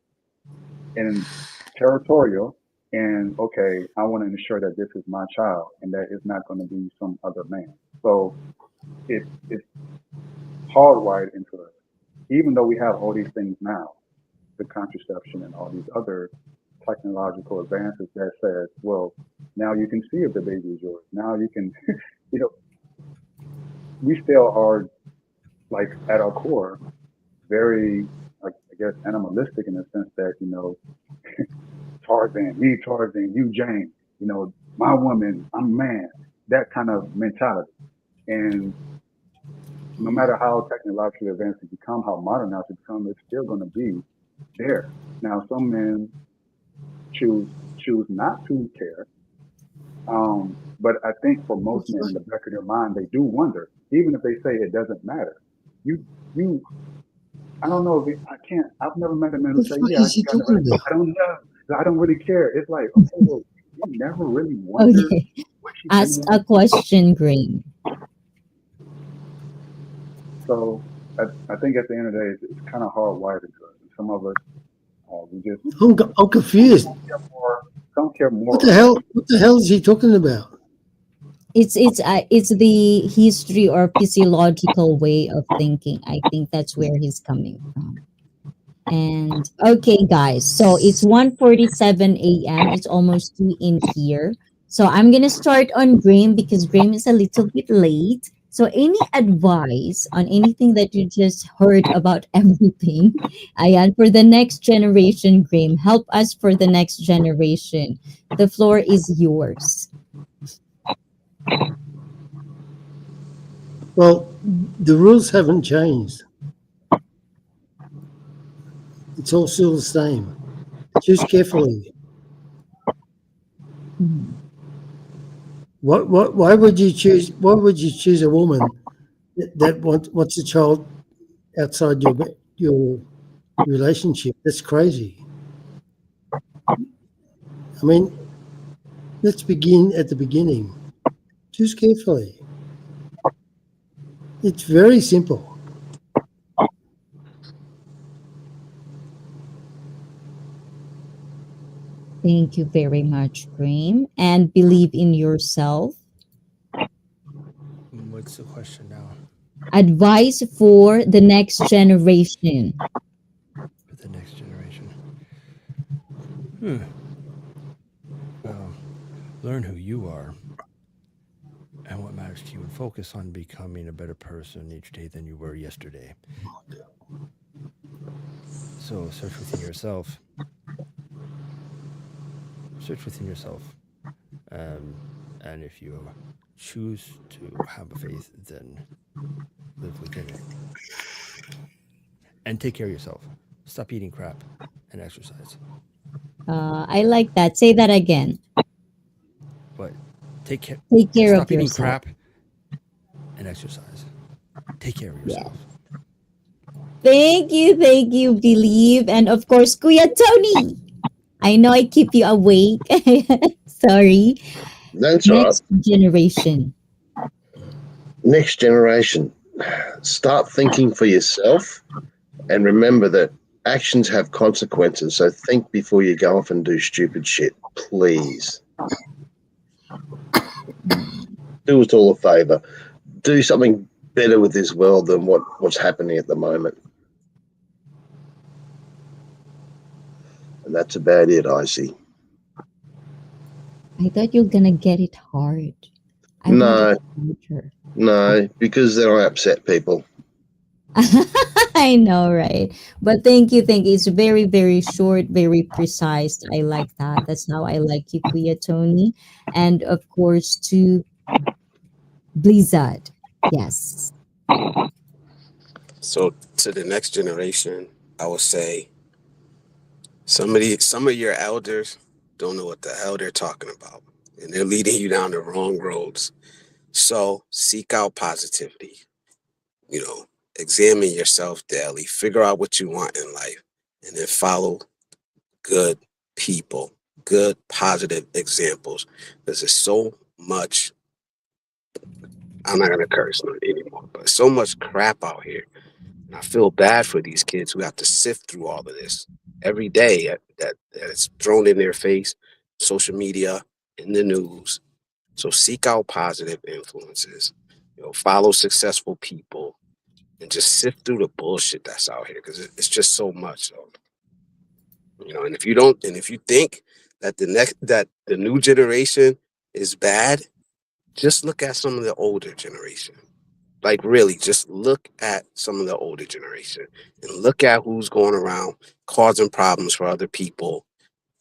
and territorial, and okay, I want to ensure that this is my child and that it's not going to be some other man. So it's hardwired into us. Even though we have all these things now, the contraception and all these other technological advances that says, well, now you can see if the baby is yours. Now you can, you know, we still are like at our core very, like, I guess, animalistic in the sense that, Tarzan, me Tarzan, you Jane, my woman, I'm man, that kind of mentality. And no matter how technologically advanced it become, how modernized it become, it's still going to be there. Now, some men choose not to care. But I think for most That's men, in right. the back of their mind, they do wonder, even if they say it doesn't matter. You, you, I don't know if I can't. I've never met a man who What the say, fuck "Yeah, is you he got it talking right." about? I don't know. I don't really care. It's like, okay, well, you never really wondered Okay. what she's Ask doing. a question, Green. So I think at the end of the day, it's kind of hardwired into us. And some of us, we just I'm confused. don't care more. Don't care What more the about. hell? What the hell is he talking about? It's the history or physiological way of thinking. I think that's where he's coming from. And okay, guys, so it's 1:47 a.m. It's almost 2 in here. So I'm gonna start on Graham because Graham is a little bit late. So any advice on anything that you just heard about everything? Ayan, for the next generation, Graham, help us for the next generation. The floor is yours. Well, the rules haven't changed. It's all still the same. Choose carefully. Mhm. Why would you choose? Why would you choose a woman that wants a child outside your relationship? That's crazy. I mean, let's begin at the beginning. Choose carefully. It's very simple. Thank you very much, Graham. And believe in yourself. What's the question now Advice for the next generation. for the next generation? Hmm. Well, learn who you are and what matters to you and focus on becoming a better person each day than you were yesterday. So search within yourself search within yourself. Um, and if you choose to have a faith, then live within it and take care of yourself. Stop eating crap and exercise. I like that. Say that again. But take care. Take care of Stop eating yourself. crap and exercise. Take care of Yeah. yourself. Thank you, Believe. And of course, Kuya Tony. I know I keep you awake. Sorry. That's all right. Next generation. Next generation. Start thinking for yourself and remember that actions have consequences. So think before you go off and do stupid shit, please. Do us all a favor. Do something better with this world than what's happening at the moment. And that's about it, ICEE. I thought you were gonna get it hard. I No, wanted harder. no, because then I upset people. I know, right? But thank you. It's very, very short, very precise. I like that. That's how I like you, Kuya Tony. And of course, to Blizzard. Yes. So to the next generation, I would say some of your elders don't know what the hell they're talking about, and they're leading you down the wrong roads. So seek out positivity. You know, examine yourself daily, figure out what you want in life, and then follow good people, good positive examples. Because there's so much. I'm not gonna curse anymore, but so much crap out here. And I feel bad for these kids who have to sift through all of this every day that is thrown in their face, social media, in the news. So seek out positive influences, follow successful people, and just sift through the bullshit that's out here because it's just so much. So, and if you don't, and if you think that the new generation is bad, just look at some of the older generation. Like really, just look at some of the older generation and look at who's going around causing problems for other people,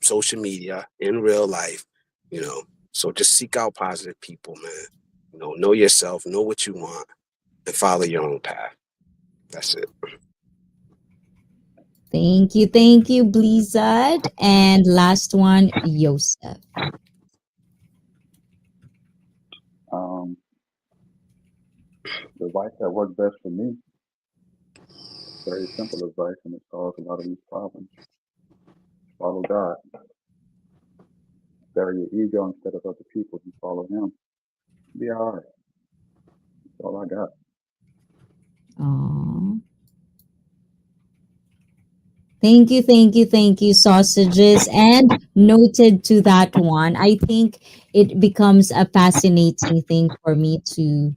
social media, in real life, you know. So just seek out positive people, man. Know yourself, know what you want, and follow your own path. That's it. Thank you, Blizzard. And last one, Yosef. Um, the advice that worked best for me, very simple advice, and it solves a lot of these problems. Follow God. Bury your ego instead of other people. You follow Him. Be all right. That's all I got. Aww. Thank you, sausages. And noted to that one, I think it becomes a fascinating thing for me to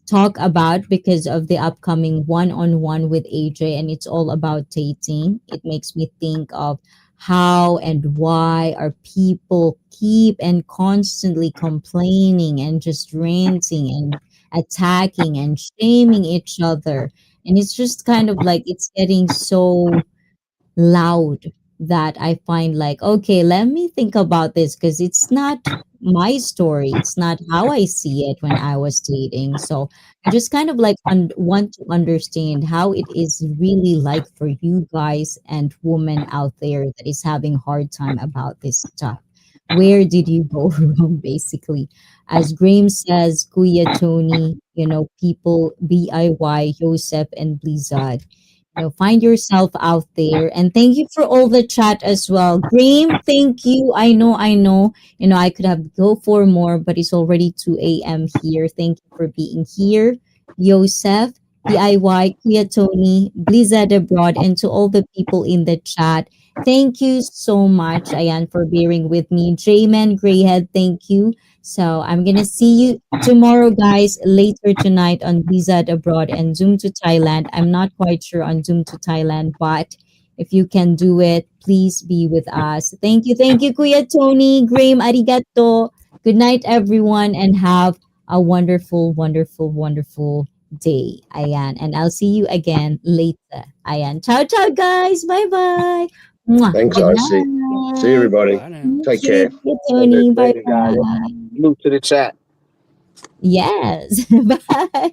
talk about because of the upcoming one-on-one with AJ, and it's all about dating. It makes me think of how and why our people keep and constantly complaining and just ranting and attacking and shaming each other. And it's just kind of like it's getting so loud that I find like, okay, let me think about this because it's not my story. It's not how I see it when I was dating. So I just kind of like want to understand how it is really like for you guys and women out there that is having hard time about this stuff. Where did you go wrong, basically? As Graham says, Kuya Tony, people, BIY, Joseph, and Blizzard, find yourself out there, and thank you for all the chat as well. Graham, thank you. I know, I could have go for more, but it's already 2 a.m. here. Thank you for being here. Yosef, DIY, Kuya Tony, Blizzard Abroad, and to all the people in the chat, thank you so much, Ayan, for bearing with me. J-Man Greyhead, thank you. So I'm gonna see you tomorrow, guys, later tonight on Blizzard Abroad and Zoom to Thailand. I'm not quite sure on Zoom to Thailand, but if you can do it, please be with us. Thank you, Kuya Tony, Graham, arigato. Good night, everyone, and have a wonderful, wonderful, wonderful day, Ayan. And I'll see you again later, Ayan. Ciao, ciao, guys. Bye bye. Mwah. Thanks, Good IC. See you, night. everybody. Bye now. Take care. Sleep, Tony. Bye Later, guys. bye. Move to the chat. Yes. Bye.